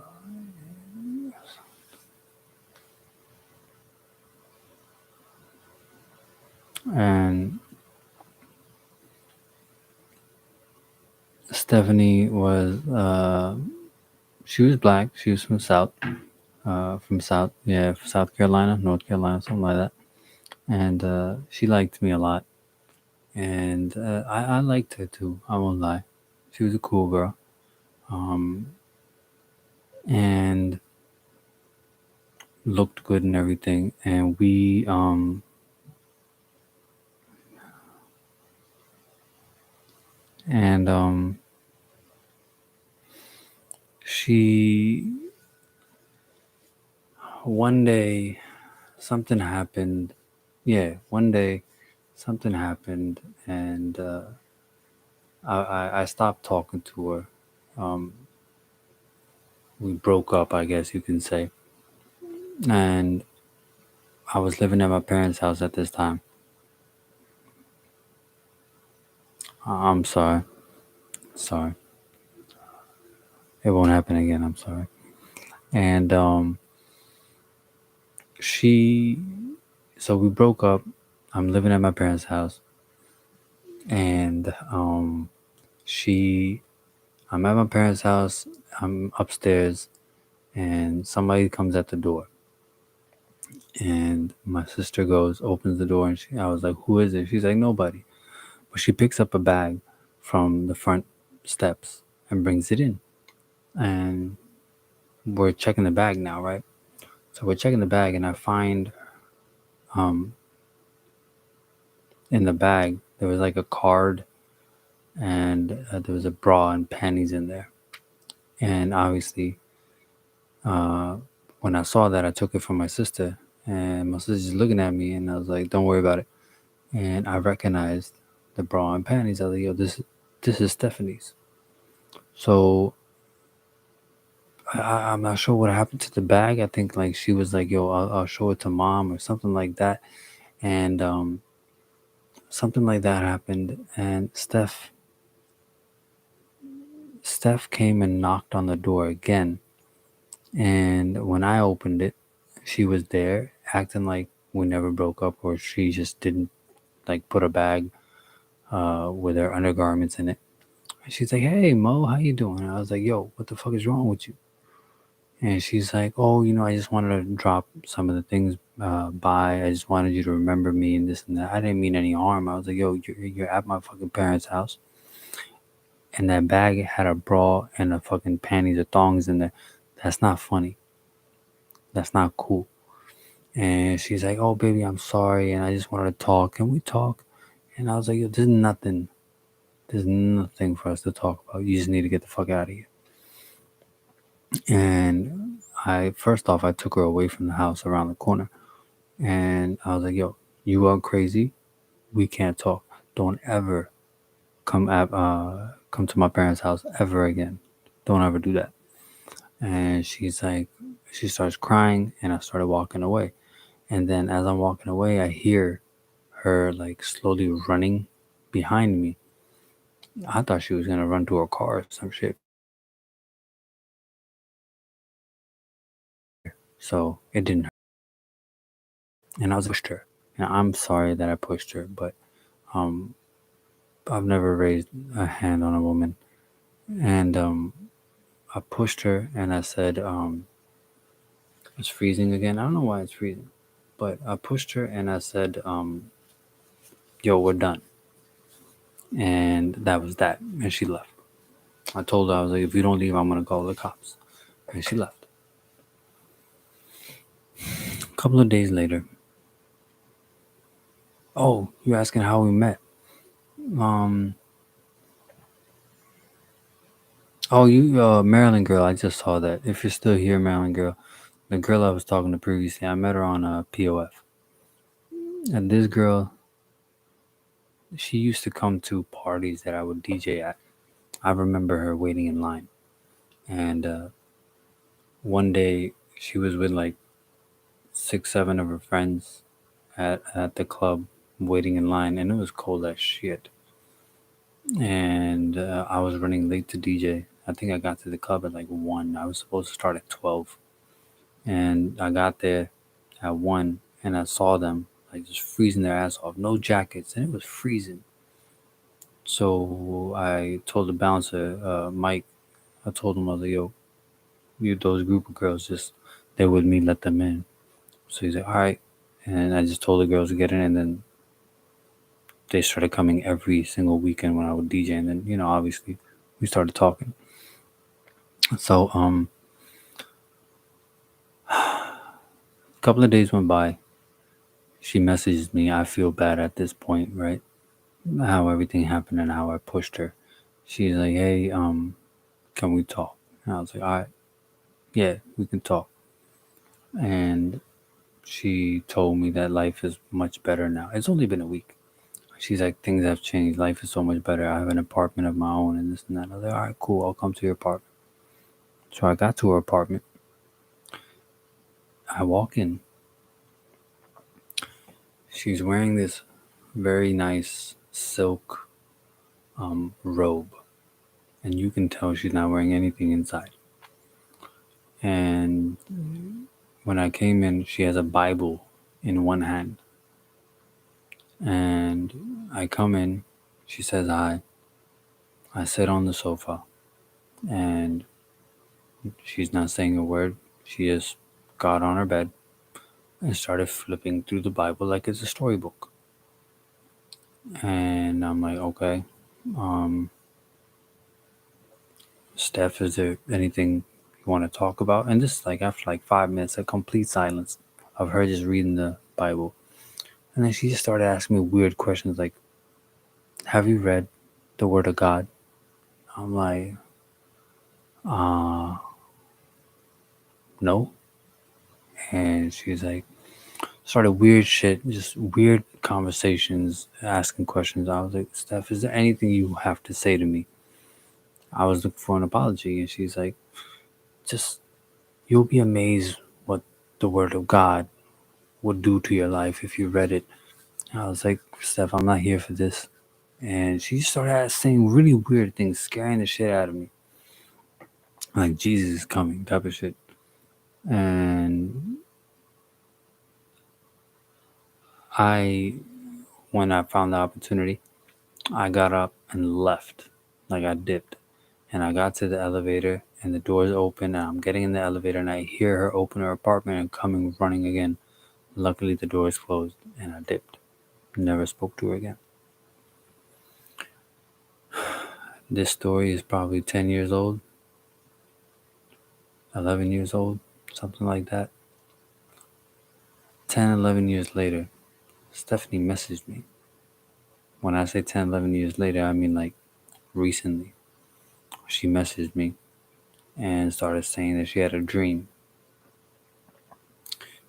and Stephanie was, she was black. She was from South, yeah, South Carolina, North Carolina, something like that. And she liked me a lot, and I liked her too. I won't lie. She was a cool girl. Um, and looked good and everything. And and she one day something happened. Yeah, one day something happened, and I stopped talking to her. Um, we broke up, I guess you can say. And I was living at my parents' house at this time. I'm sorry. Sorry. It won't happen again. I'm sorry. And she, so we broke up. I'm living at my parents' house, and she, I'm at my parents' house. I'm upstairs, and somebody comes at the door. And my sister opens the door, and I was like, "Who is it?" She's like, "Nobody." But she picks up a bag from the front steps and brings it in. And we're checking the bag now, right? So we're checking the bag, and I find um, in the bag there was like a card, and there was a bra and panties in there. And obviously, uh, when I saw that, I took it from my sister, And my sister's just looking at me, and I was like, "Don't worry about it." And I recognized the bra and panties. I was like, "Yo, this is Stephanie's." So I'm not sure what happened to the bag. I think like she was like, "Yo, I'll show it to mom" or something like that, and something like that happened. And Steph came and knocked on the door again, and when I opened it, she was there acting like we never broke up, or she just didn't like put a bag with her undergarments in it. And she's like, "Hey Mo, how you doing?" And I was like, "Yo, what the fuck is wrong with you?" And she's like, "Oh, I just wanted to drop some of the things by. I just wanted you to remember me and this and that. I didn't mean any harm." I was like, "Yo, you're at my fucking parents' house, and that bag had a bra and a fucking panties or thongs in there. That's not funny. That's not cool." And she's like, "Oh, baby, I'm sorry, and I just wanted to talk. Can we talk?" And I was like, "Yo, there's nothing. There's nothing for us to talk about. You just need to get the fuck out of here." And first off, I took her away from the house around the corner. And I was like, "Yo, you are crazy. We can't talk. Don't ever come to my parents' house ever again. Don't ever do that." And she's like, she starts crying, and I started walking away. And then as I'm walking away, I hear her like slowly running behind me. I thought she was gonna run to her car or some shit. So it didn't hurt. And I was pushed her. And I'm sorry that I pushed her, but um I've never raised a hand on a woman. And I pushed her and I said, it's freezing again. I don't know why it's freezing. But I pushed her and I said, "Yo, we're done." And that was that. And she left. I told her, I was like, "If you don't leave, I'm going to call the cops." And she left. A couple of days later, "Oh, you're asking how we met?" Um, oh, you, Maryland girl. I just saw that. If you're still here, Maryland girl, the girl I was talking to previously, I met her on POF. And this girl, she used to come to parties that I would DJ at. I remember her waiting in line. And one day she was with like 6, 7 of her friends at the club waiting in line, and it was cold as shit. And I was running late to DJ. I think I got to the club at like 1. I was supposed to start at 12. And I got there at 1, and I saw them like just freezing their ass off, no jackets, and it was freezing. So I told the bouncer, Mike, I told him, I was like, "Yo, those group of girls, just they with me, let them in." So he's like, "All right." And I just told the girls to get in, and then they started coming every single weekend when I would DJ. And then, obviously we started talking. So a couple of days went by. She messages me. I feel bad at this point, right? How everything happened and how I pushed her. She's like, "Hey, can we talk?" And I was like, "All right, yeah, we can talk." And she told me that life is much better now. It's only been a week. She's like, "Things have changed. Life is so much better. I have an apartment of my own and this and that." I was like, "All right, cool. I'll come to your apartment." So I got to her apartment. I walk in. She's wearing this very nice silk robe. And you can tell she's not wearing anything inside. And when I came in, she has a Bible in one hand. And I come in, she says hi. I sit on the sofa, and she's not saying a word. She just got on her bed and started flipping through the Bible like it's a storybook. And I'm like, "Okay, um, Steph, is there anything you want to talk about?" And this is like after like 5 minutes, a complete silence of her just reading the Bible. And then she just started asking me weird questions like, "Have you read the Word of God?" I'm like, uh, "No." And she's like, Started weird shit, just weird conversations, asking questions. I was like, Steph, is there anything you have to say to me? I was looking for an apology, and she's like, just you'll be amazed what the Word of God would do to your life if you read it. I was like, Steph, I'm not here for this. And she started saying really weird things, scaring the shit out of me. Like Jesus is coming, type of shit. And I, when I found the opportunity, I got up and left. Like I dipped. And I got to the elevator and the doors open and I'm getting in the elevator and I hear her open her apartment and coming running again. Luckily the doors closed and I dipped. Never spoke to her again. This story is probably 10 years old, 11 years old, something like that. 10, 11 years later, Stephanie messaged me. When I say 10, 11 years later, I mean like recently. She messaged me and started saying that she had a dream.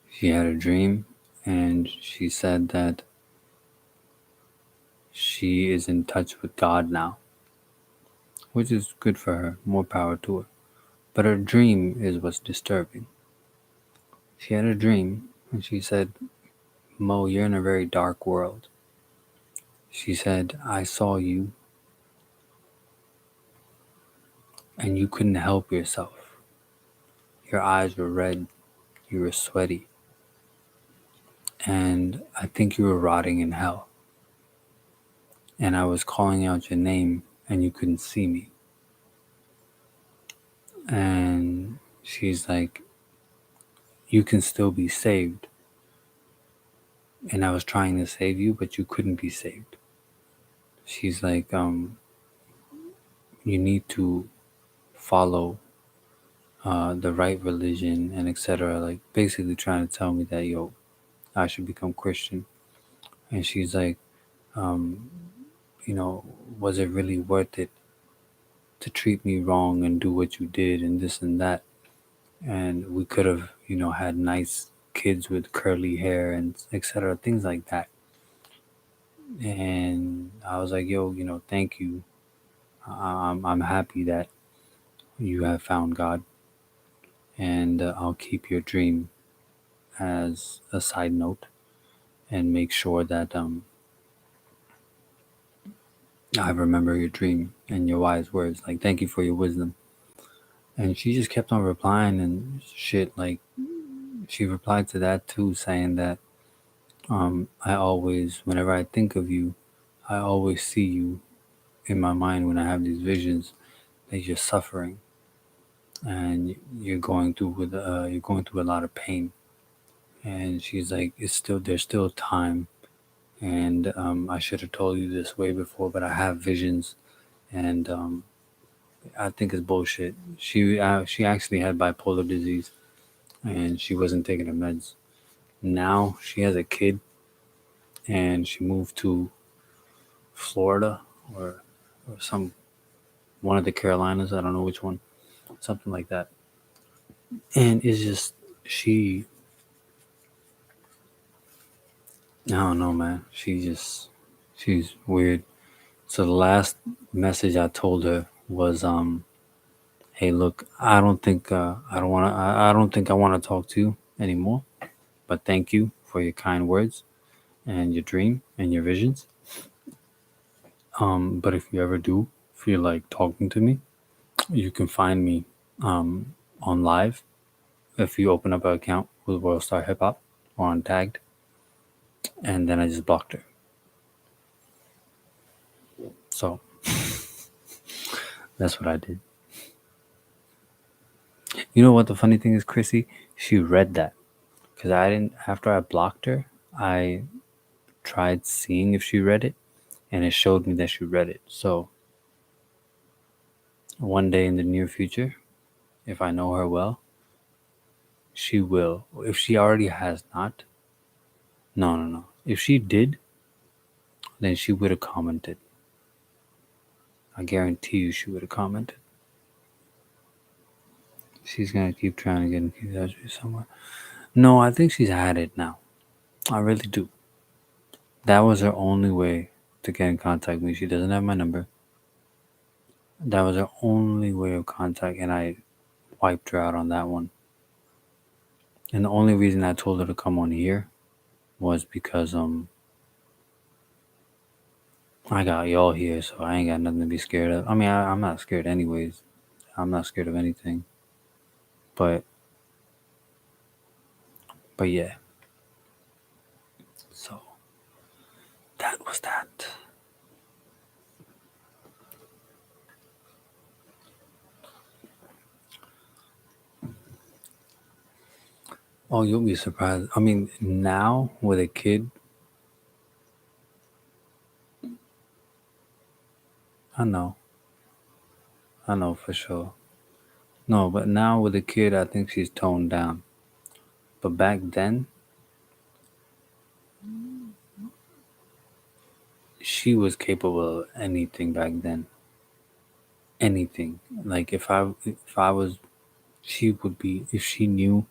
She had a dream and she said that she is in touch with God now, which is good for her, more power to her. But her dream is what's disturbing. She had a dream and she said, Mo, you're in a very dark world. She said, I saw you and you couldn't help yourself. Your eyes were red, you were sweaty, and I think you were rotting in hell. And I was calling out your name and you couldn't see me. And she's like, you can still be saved. And I was trying to save you, but you couldn't be saved. She's like, you need to follow the right religion and etc. Like basically trying to tell me that I should become Christian. And she's like, um, was it really worth it to treat me wrong and do what you did and this and that? And we could have, had nice kids with curly hair and etc. Things like that. And I was like, yo, thank you. I'm happy that you have found God, and I'll keep your dream as a side note and make sure that I remember your dream and your wise words. Like, thank you for your wisdom. And she just kept on replying and shit. Like, she replied to that too, saying that I always, whenever I think of you, I always see you in my mind when I have these visions that you're suffering and you're going through a lot of pain. And she's like, there's still time, and I should have told you this way before, but I have visions, and I think it's bullshit. She actually had bipolar disease, and she wasn't taking her meds. Now she has a kid, and she moved to Florida or some one of the Carolinas. I don't know which one, something like that. And it's just she. I don't know, man. She's weird. So the last message I told her was, "Hey, look, I don't think I want to talk to you anymore. But thank you for your kind words and your dream and your visions. But if you ever do feel like talking to me, you can find me um on live if you open up an account with World Star Hip Hop or on Tagged." And then I just blocked her. So that's what I did. You know what the funny thing is, Chrissy? She read that because I didn't. After I blocked her, I tried seeing if she read it, and it showed me that she read it. So one day in the near future, if I know her well, she will. If she already has not, no, no, no. If she did, then she would have commented. I guarantee you, she would have commented. She's gonna keep trying to get in touch with somewhere. No, I think she's had it now. I really do. That was her only way to get in contact with me. She doesn't have my number. That was her only way of contact, and I wiped her out on that one. And the only reason I told her to come on here was because I got y'all here, so I ain't got nothing to be scared of. I mean, I'm not scared anyways. I'm not scared of anything. But yeah. So that was that. Oh, you'll be surprised. I mean, now with a kid, I know, I know for sure. No, but now with a kid, I think she's toned down. But back then, she was capable of anything back then. Anything. Like if I was, she would be. If she knew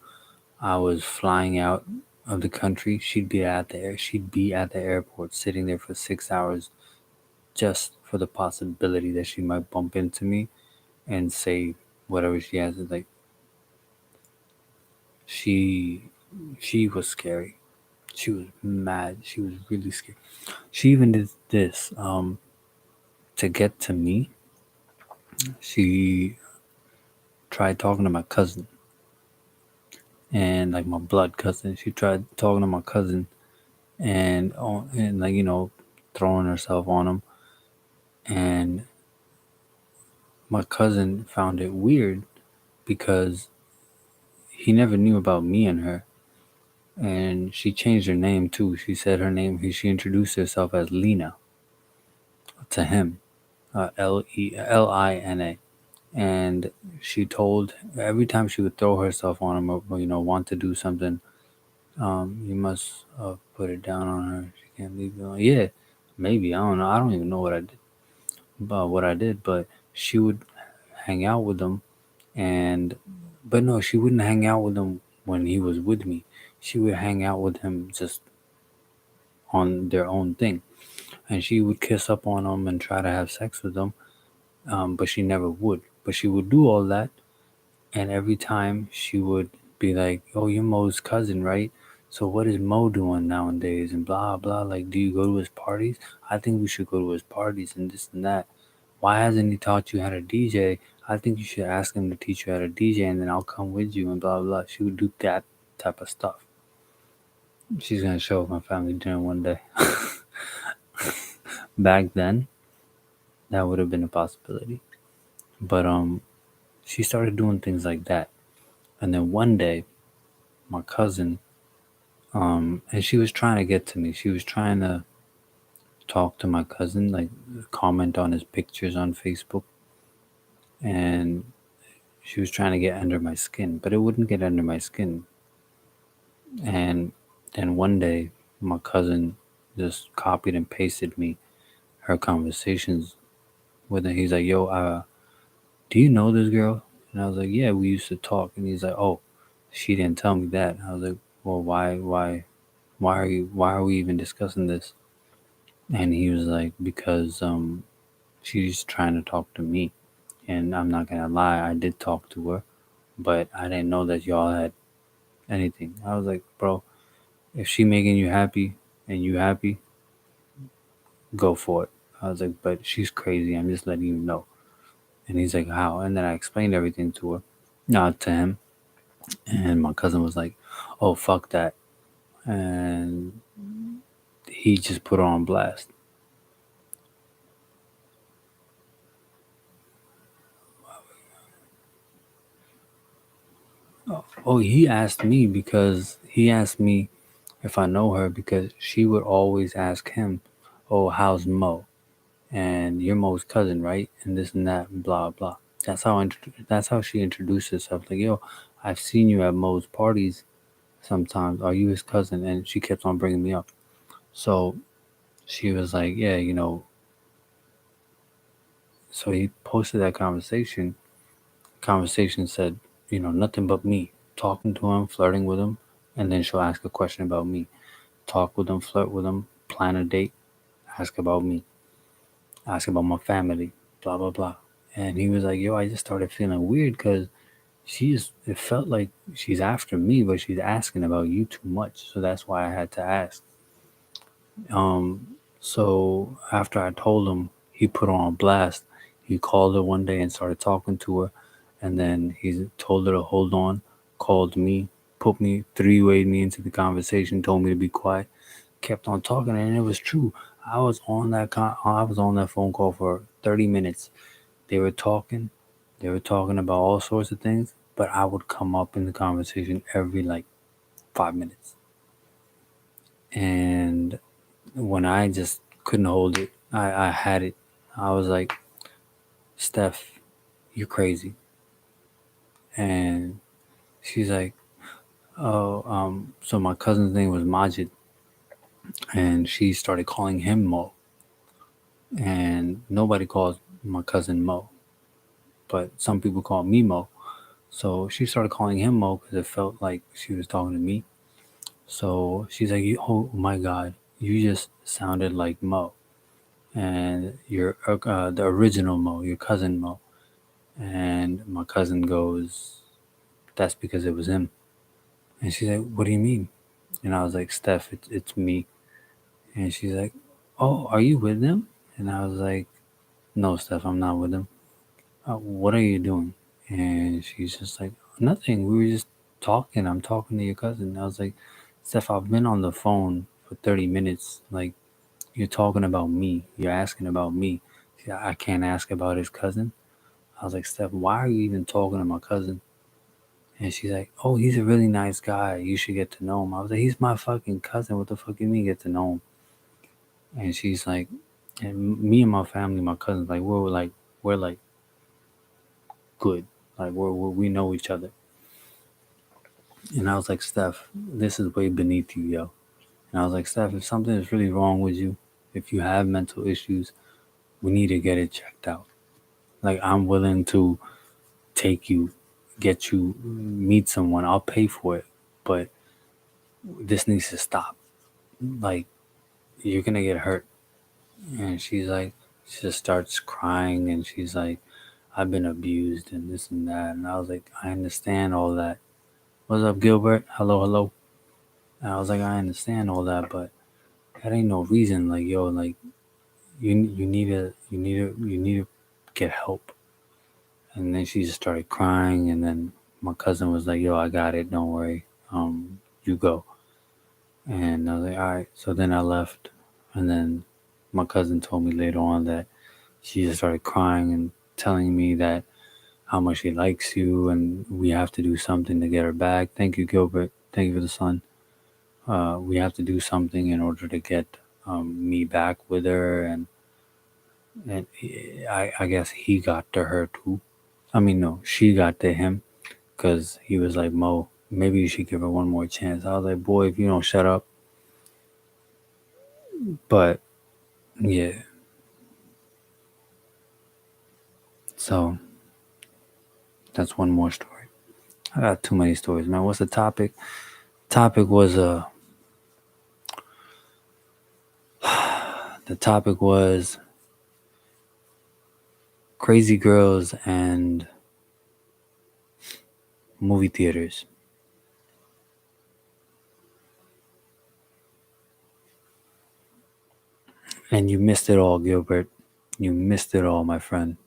I was flying out of the country, she'd be at the air. She'd be at the airport, sitting there for 6 hours, just for the possibility that she might bump into me and say whatever she has. Like she, she was scary. She was mad. She was really scared. She even did this. To get to me, she tried talking to my cousin and like my blood cousin. She tried talking to my cousin and like throwing herself on him. And my cousin found it weird because he never knew about me and her. And she changed her name too. She said her name. She introduced herself as Lena to him, Lina, and she told every time she would throw herself on him or want to do something, you must put it down on her. She can't leave you alone. Yeah, maybe I don't know. I don't even know what I did, but she would hang out with him, and but no, she wouldn't hang out with him when he was with me. She would hang out with him just on their own thing, and she would kiss up on him and try to have sex with him, but she never would. But she would do all that. And every time she would be like, "Oh, you're Mo's cousin, right? So what is Mo doing nowadays?" And blah blah. Like, do you go to his parties? I think we should go to his parties and this and that. Why hasn't he taught you how to DJ? I think you should ask him to teach you how to DJ, and then I'll come with you and blah blah. She would do that type of stuff. She's gonna show up my family dinner one day. Back then, that would have been a possibility. But she started doing things like that, and then one day, my cousin and she was trying to get to me. She was trying to talk to my cousin, like comment on his pictures on Facebook, and she was trying to get under my skin, but it wouldn't get under my skin. And then one day, my cousin just copied and pasted me her conversations with her. He's like, "Yo, do you know this girl?" And I was like, "Yeah, we used to talk." And he's like, "Oh, she didn't tell me that." I was like, "Well, why are we even discussing this?" And he was like, "Because she's trying to talk to me." And I'm not gonna lie, I did talk to her, but I didn't know that y'all had anything. I was like, "Bro, if she making you happy and you happy, go for it." I was like, "But she's crazy. I'm just letting you know." And he's like, "How?" And then I explained everything to her, not to him. And my cousin was like, "Oh, fuck that," and he just put her on blast. Oh, he asked me if I know her because she would always ask him, "Oh, how's Mo?" And "You're Mo's cousin, right?" And this and that, and blah blah. That's how she introduced herself. Like, "Yo, I've seen you at Mo's parties sometimes. Are you his cousin?" And she kept on bringing me up. So she was like, "Yeah, you know." So he posted that conversation. Conversation said, "Nothing but me talking to him, flirting with him, and then she'll ask a question about me." talk with them, flirt with them, plan a date, ask about me, ask about my family, blah blah blah. And he was like, "Yo, I just started feeling weird because it felt like she's after me, but she's asking about you too much. So that's why I had to ask." So after I told him, he put her on blast. He called her one day and started talking to her, and then he told her to hold on. Called me, put me three-wayed me into the conversation, told me to be quiet. Kept on talking, and it was true. I was on that phone call for 30 minutes. They were talking. They were talking about all sorts of things, but I would come up in the conversation every like 5 minutes. And when I just couldn't hold it, I had it. I was like, "Steph, you're crazy." And she's like, "Oh, so my cousin's name was Majid, and she started calling him Mo. And nobody calls my cousin Mo, but some people call me Mo. So she started calling him Mo because it felt like she was talking to me. So she's like, "Oh my God, you just sounded like Mo, and you're the original Mo, your cousin Mo." And my cousin goes, "That's because it was him." And she's like, "What do you mean?" And I was like, "Steph, it's me." And she's like, "Oh, are you with him?" And I was like, "No, Steph, I'm not with him. What are you doing?" And she's just like, "Nothing. We were just talking. I'm talking to your cousin." And I was like, "Steph, I've been on the phone for 30 minutes. Like, you're talking about me. You're asking about me." She's like, "I can't ask about his cousin." I was like, "Steph, why are you even talking to my cousin?" And she's like, "Oh, he's a really nice guy. You should get to know him." I was like, "He's my fucking cousin. What the fuck you mean get to know him?" And she's like, and me and my family, my cousins, like we're like good. Like we know each other. And I was like, "Steph, this is way beneath you, yo." And I was like, "Steph, if something is really wrong with you, if you have mental issues, we need to get it checked out. Like, I'm willing to take you, get you, meet someone. I'll pay for it, but this needs to stop. Like, you're gonna get hurt." And she's like, she just starts crying, and she's like, "I've been abused and this and that." And I was like, "I understand all that. What's up, Gilbert? Hello, hello." And I was like, "I understand all that, but that ain't no reason. Like, yo, like you need to get help." And then she just started crying, and then my cousin was like, "Yo, I got it. Don't worry. You go." And I was like, "All right." So then I left, and then my cousin told me later on that she just started crying and telling me that how much she likes you, and we have to do something to get her back. Thank you, Gilbert. Thank you for the sun. We have to do something in order to get me back with her, and I guess he got to her too. I mean, no, she got to him because he was like, "Mo, maybe you should give her one more chance." I was like, "Boy, if you don't shut up." But yeah, so that's one more story. I got too many stories, man. What's the topic? Topic was the topic was crazy girls and movie theaters. And you missed it all, Gilbert. You missed it all, my friend.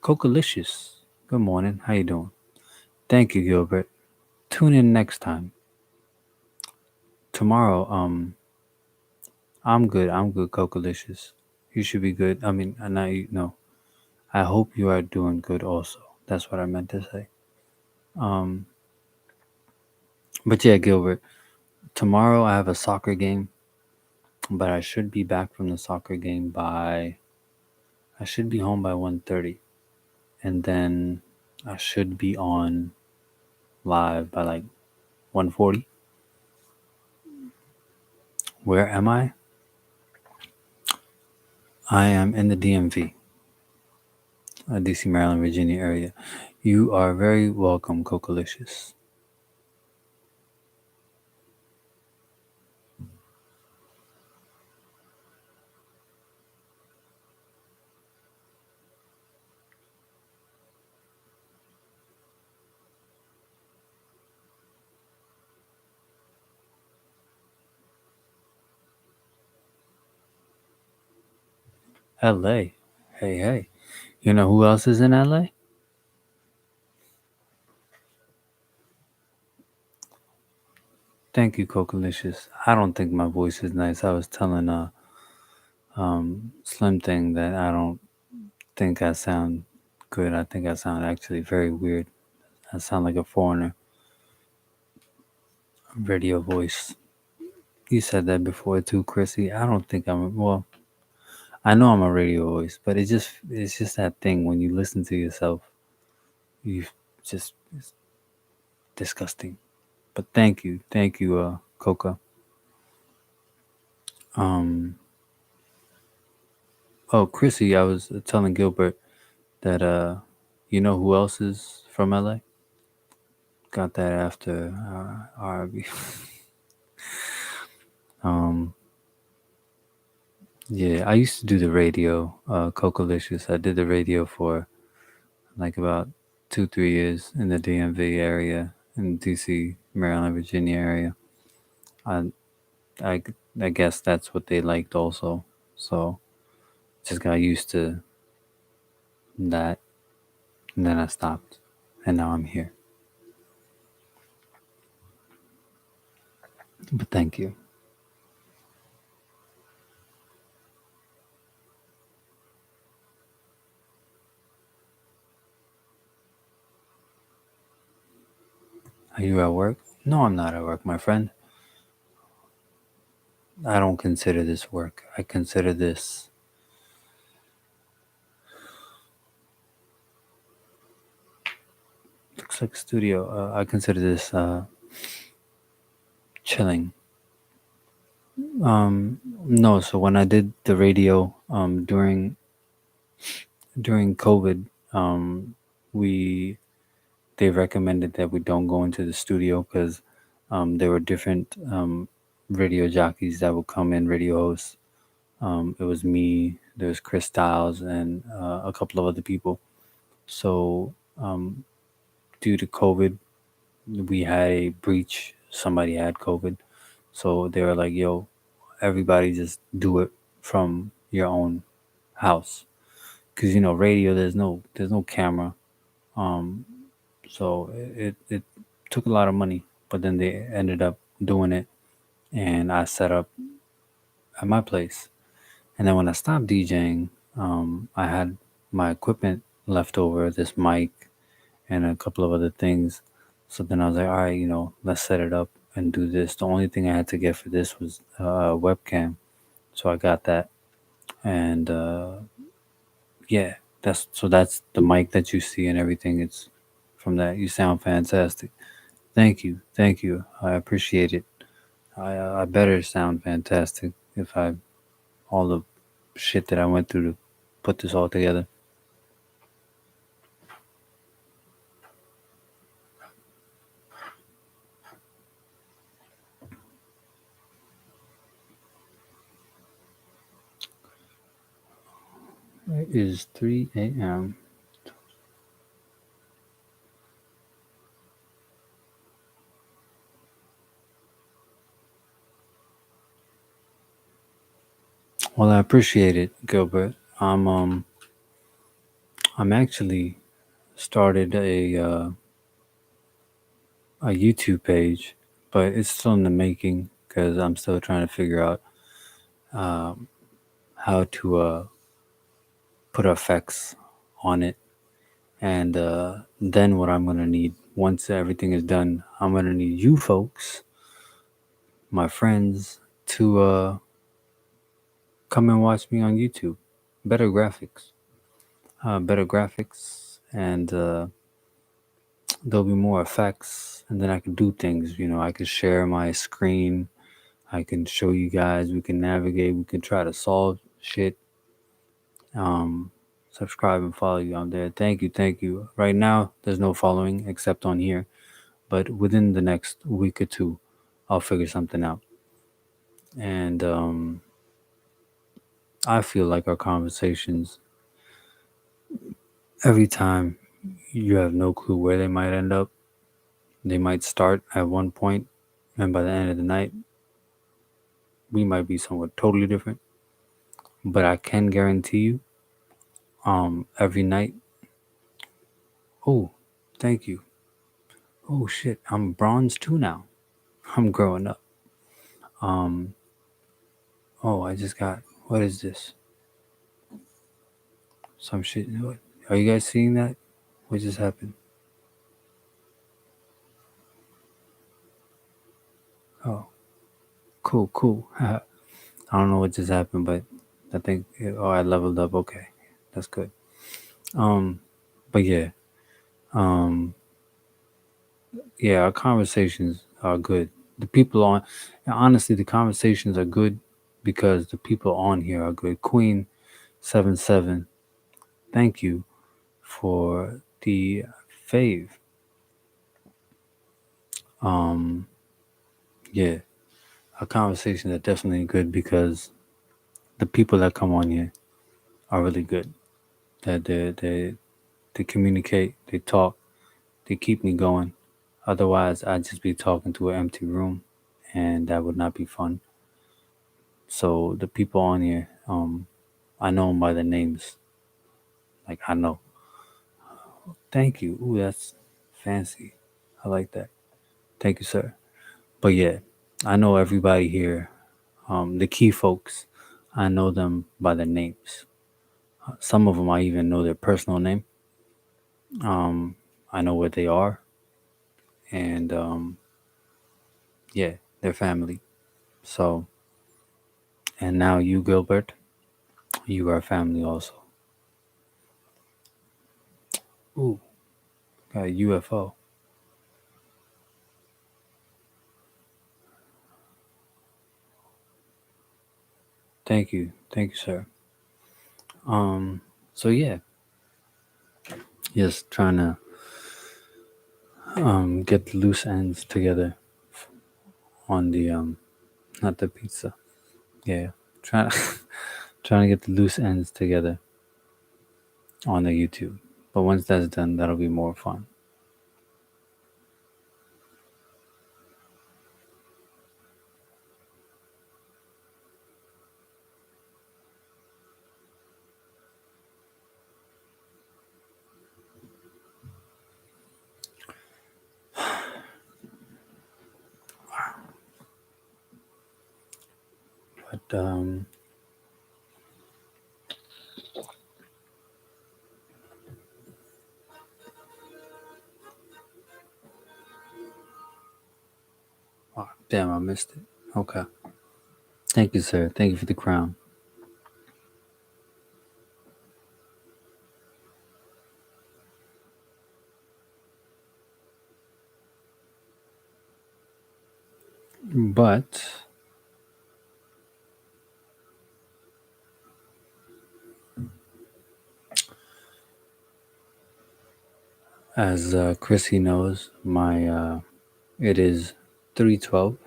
Cocolicious. Good morning. How you doing? Thank you, Gilbert. Tune in next time. Tomorrow, I'm good. I'm good, Cocolicious. You should be good. I mean, not you. No. I hope you are doing good also. That's what I meant to say. Um, but yeah, Gilbert. Tomorrow I have a soccer game, but I should be back from the soccer game by. I should be home by 1:30, and then I should be on live by like 1:40. Where am I? I am in the DMV. DC, Maryland, Virginia area. You are very welcome, Cocolicious. LA. Hey, hey. You know who else is in LA? Thank you, Cocolicious. I don't think my voice is nice. I was telling Slim Thing that I don't think I sound good. I think I sound actually very weird. I sound like a foreigner. Radio voice. You said that before too, Chrissy. I don't think I'm well. I know I'm a radio voice, but it's just that thing when you listen to yourself, you just it's disgusting. But thank you, Coca. Um, oh, Chrissy, I was telling Gilbert that you know who else is from LA? Got that after RB. um, yeah, I used to do the radio, Cocolicious. I did the radio for like about 2 3 years in the DMV area, in DC, Maryland, Virginia area. I I I guess that's what they liked also. So just got used to that, and then I stopped, and now I'm here. But thank you. Are you at work? No, I'm not at work, my friend. I don't consider this work. I consider this. Looks like a studio. I consider this chilling. No, so when I did the radio during COVID, we they recommended that we don't go into the studio because there were different radio jockeys that would come in, radio hosts. It was me, there was Chris Styles, and a couple of other people. So due to COVID, we had a breach. Somebody had COVID, so they were like, "Yo, everybody just do it from your own house," because radio, there's no camera. Um, so it took a lot of money, but then they ended up doing it, and I set up at my place. And then when I stopped DJing, I had my equipment left over, this mic and a couple of other things. So then I was like, all right, let's set it up and do this. The only thing I had to get for this was a webcam, so I got that, and yeah, that's the mic that you see and everything. It's from that. You sound fantastic. Thank you. I appreciate it. I better sound fantastic if I all the shit that I went through to put this all together. It is 3 a.m. Well, I appreciate it, Gilbert. I'm actually started a YouTube page, but it's still in the making because I'm still trying to figure out how to put effects on it. And then what I'm gonna need once everything is done, I'm gonna need you folks, my friends, to come and watch me on YouTube. Better graphics, and there'll be more effects, and then I can do things. I can share my screen. I can show you guys. We can navigate. We can try to solve shit. Um, subscribe and follow you on there. Thank you, thank you. Right now, there's no following except on here, but within the next week or two, I'll figure something out. And I feel like our conversations, every time, you have no clue where they might end up. They might start at one point, and by the end of the night, we might be somewhere totally different. But I can guarantee you, every night, oh, thank you. Oh shit, I'm bronze too now. I'm growing up. Um, oh, I just got, what is this? Some shit. What? Are you guys seeing that? What just happened? Oh, cool, cool. I don't know what just happened, but I think, oh, I leveled up. Okay, that's good. Um, but yeah, um, yeah, our conversations are good. The people on, honestly, the conversations are good because the people on here are good. Queen 77, thank you for the fave. Um, yeah, our conversations are definitely good because the people that come on here are really good. That they communicate, they talk, they keep me going. Otherwise, I'd just be talking to an empty room, and that would not be fun. So the people on here, I know them by their names. Like I know. Thank you. Ooh, that's fancy. I like that. Thank you, sir. But yeah, I know everybody here. The key folks, I know them by their names. Some of them I even know their personal name. Um, I know where they are, and yeah, their family. So, and now you, Gilbert, you are family also. Ooh, got a UFO. Thank you, sir. So yeah, just trying to get the loose ends together on the not the pizza. Yeah, trying trying to get the loose ends together on the YouTube. But once that's done, that'll be more fun. But oh, damn, I missed it. Okay. Thank you, sir. Thank you for the crown. But as Chrissy knows, my it is 3:12,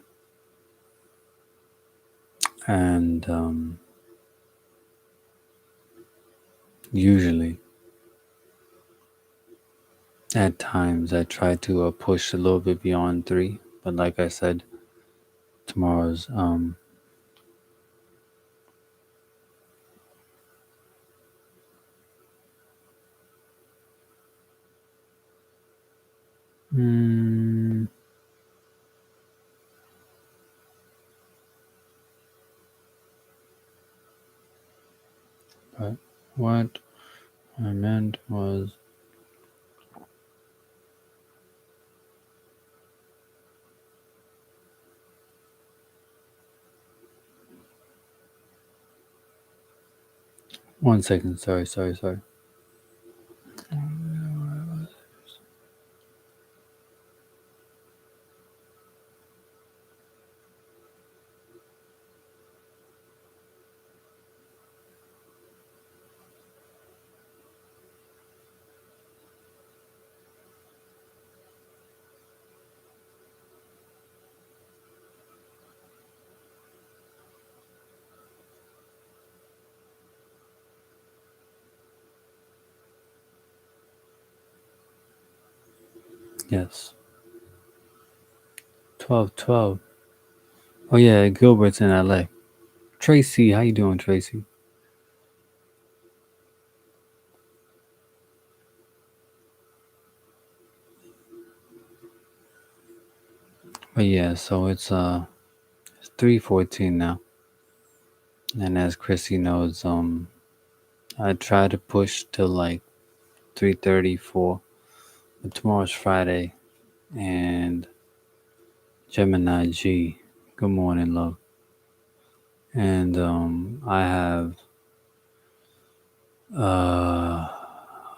and usually at times I try to push a little bit beyond 3. But like I said, tomorrow's mm, but what I meant was, one second. Sorry. Yes. 12:12. Oh yeah, Gilbert's in LA. Tracy, how you doing, Tracy? But yeah, so it's 3:14 now. And as Chrissy knows, I try to push till like 3:34. But tomorrow's Friday, and Gemini G. Good morning, love. And I have uh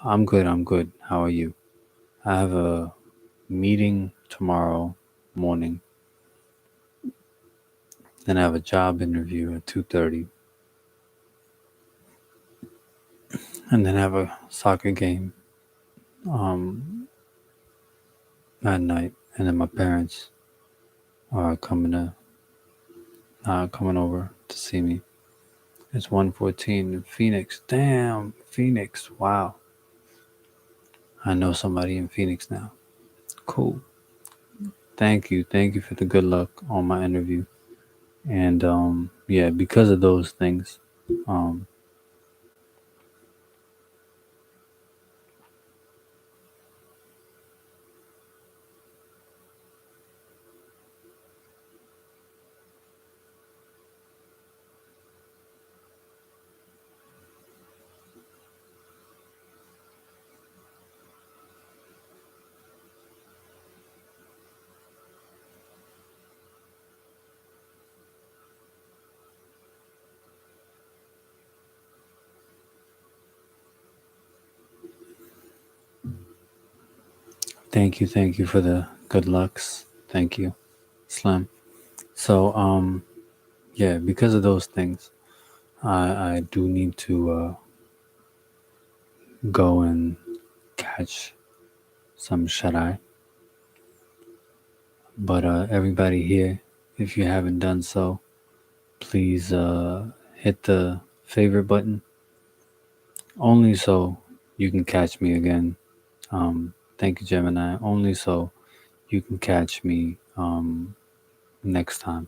I'm good, I'm good. How are you? I have a meeting tomorrow morning. Then I have a job interview at 2:30. And then I have a soccer game um at night. And then my parents are coming over to see me. It's 1:14 in Phoenix. Damn, Phoenix. Wow. I know somebody in Phoenix now. Cool. Thank you. Thank you for the good luck on my interview. And yeah, because of those things, um, thank you for the good lucks. Thank you, Slim. So yeah, because of those things, I do need to go and catch some shut eye. But everybody here, if you haven't done so, please hit the favorite button only so you can catch me again. Thank you, Gemini. Only so you can catch me next time.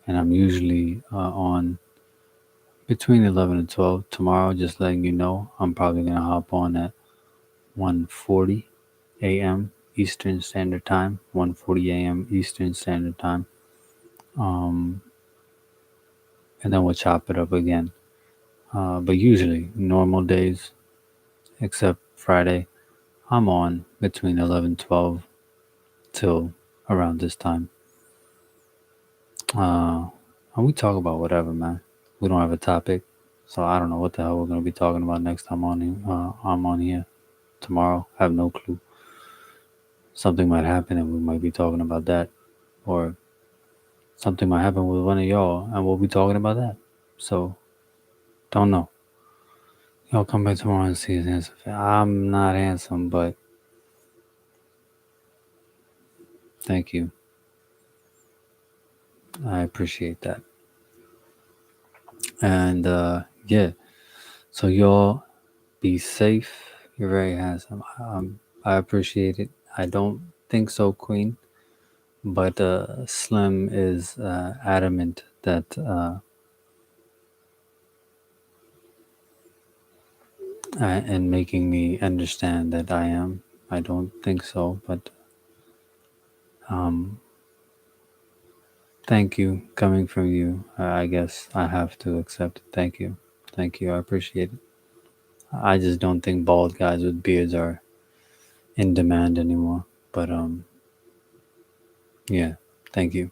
And I'm usually on between 11 and 12 tomorrow. Just letting you know, I'm probably gonna hop on at 1:40 a.m. Eastern Standard Time. 1:40 a.m. Eastern Standard Time. Um, and then we'll chop it up again. But usually, normal days, except Friday, I'm on between 11:12 till around this time. Uh, and we talk about whatever, man. We don't have a topic, so I don't know what the hell we're gonna be talking about next time I'm on here tomorrow. I have no clue. Something might happen, and we might be talking about that, or something might happen with one of y'all, and we'll be talking about that. So don't know. Y'all come back tomorrow and see his handsome face. I'm not handsome, but thank you. I appreciate that. And yeah, so y'all be safe. You're very handsome. I appreciate it. I don't think so, Queen, but Slim is adamant that and making me understand that I am. I don't think so, but um, thank you coming from you. I guess I have to accept it. Thank you. Thank you. I appreciate it. I just don't think bald guys with beards are in demand anymore. But yeah, thank you.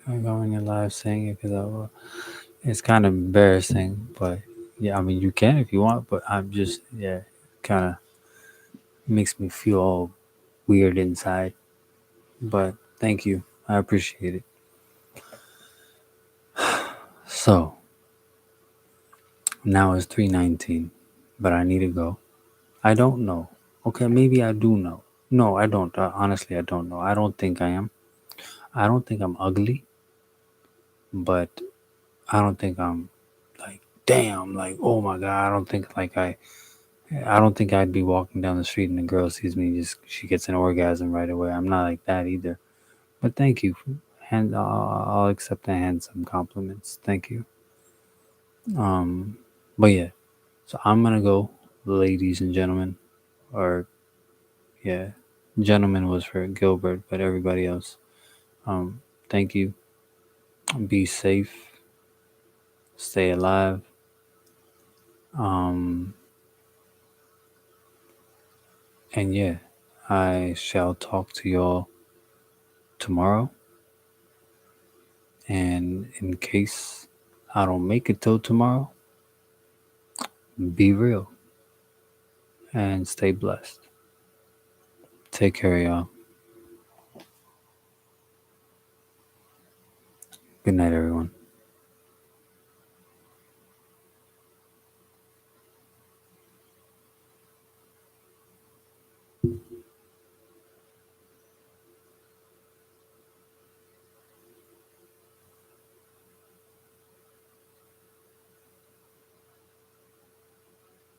I'm going in live saying it because it's kind of embarrassing. But yeah, I mean, you can if you want, but I'm just, yeah, kind of makes me feel all weird inside. But thank you. I appreciate it. So now it's 3:19, but I need to go. I don't know. Okay, maybe I do know. No, I don't. Honestly, I don't know. I don't think I am. I don't think I'm ugly, but I don't think I'm like damn, like oh my god. I don't think I'd be walking down the street and a girl sees me and just she gets an orgasm right away. I'm not like that either. But thank you, and I'll accept the handsome compliments. Thank you. Um, but yeah, so I'm gonna go, ladies and gentlemen, or yeah, gentlemen was for Gilbert, but everybody else. Thank you. Be safe. Stay alive. Um, and yeah, I shall talk to y'all tomorrow. And in case I don't make it till tomorrow, be real and stay blessed. Take care, y'all. Good night, everyone.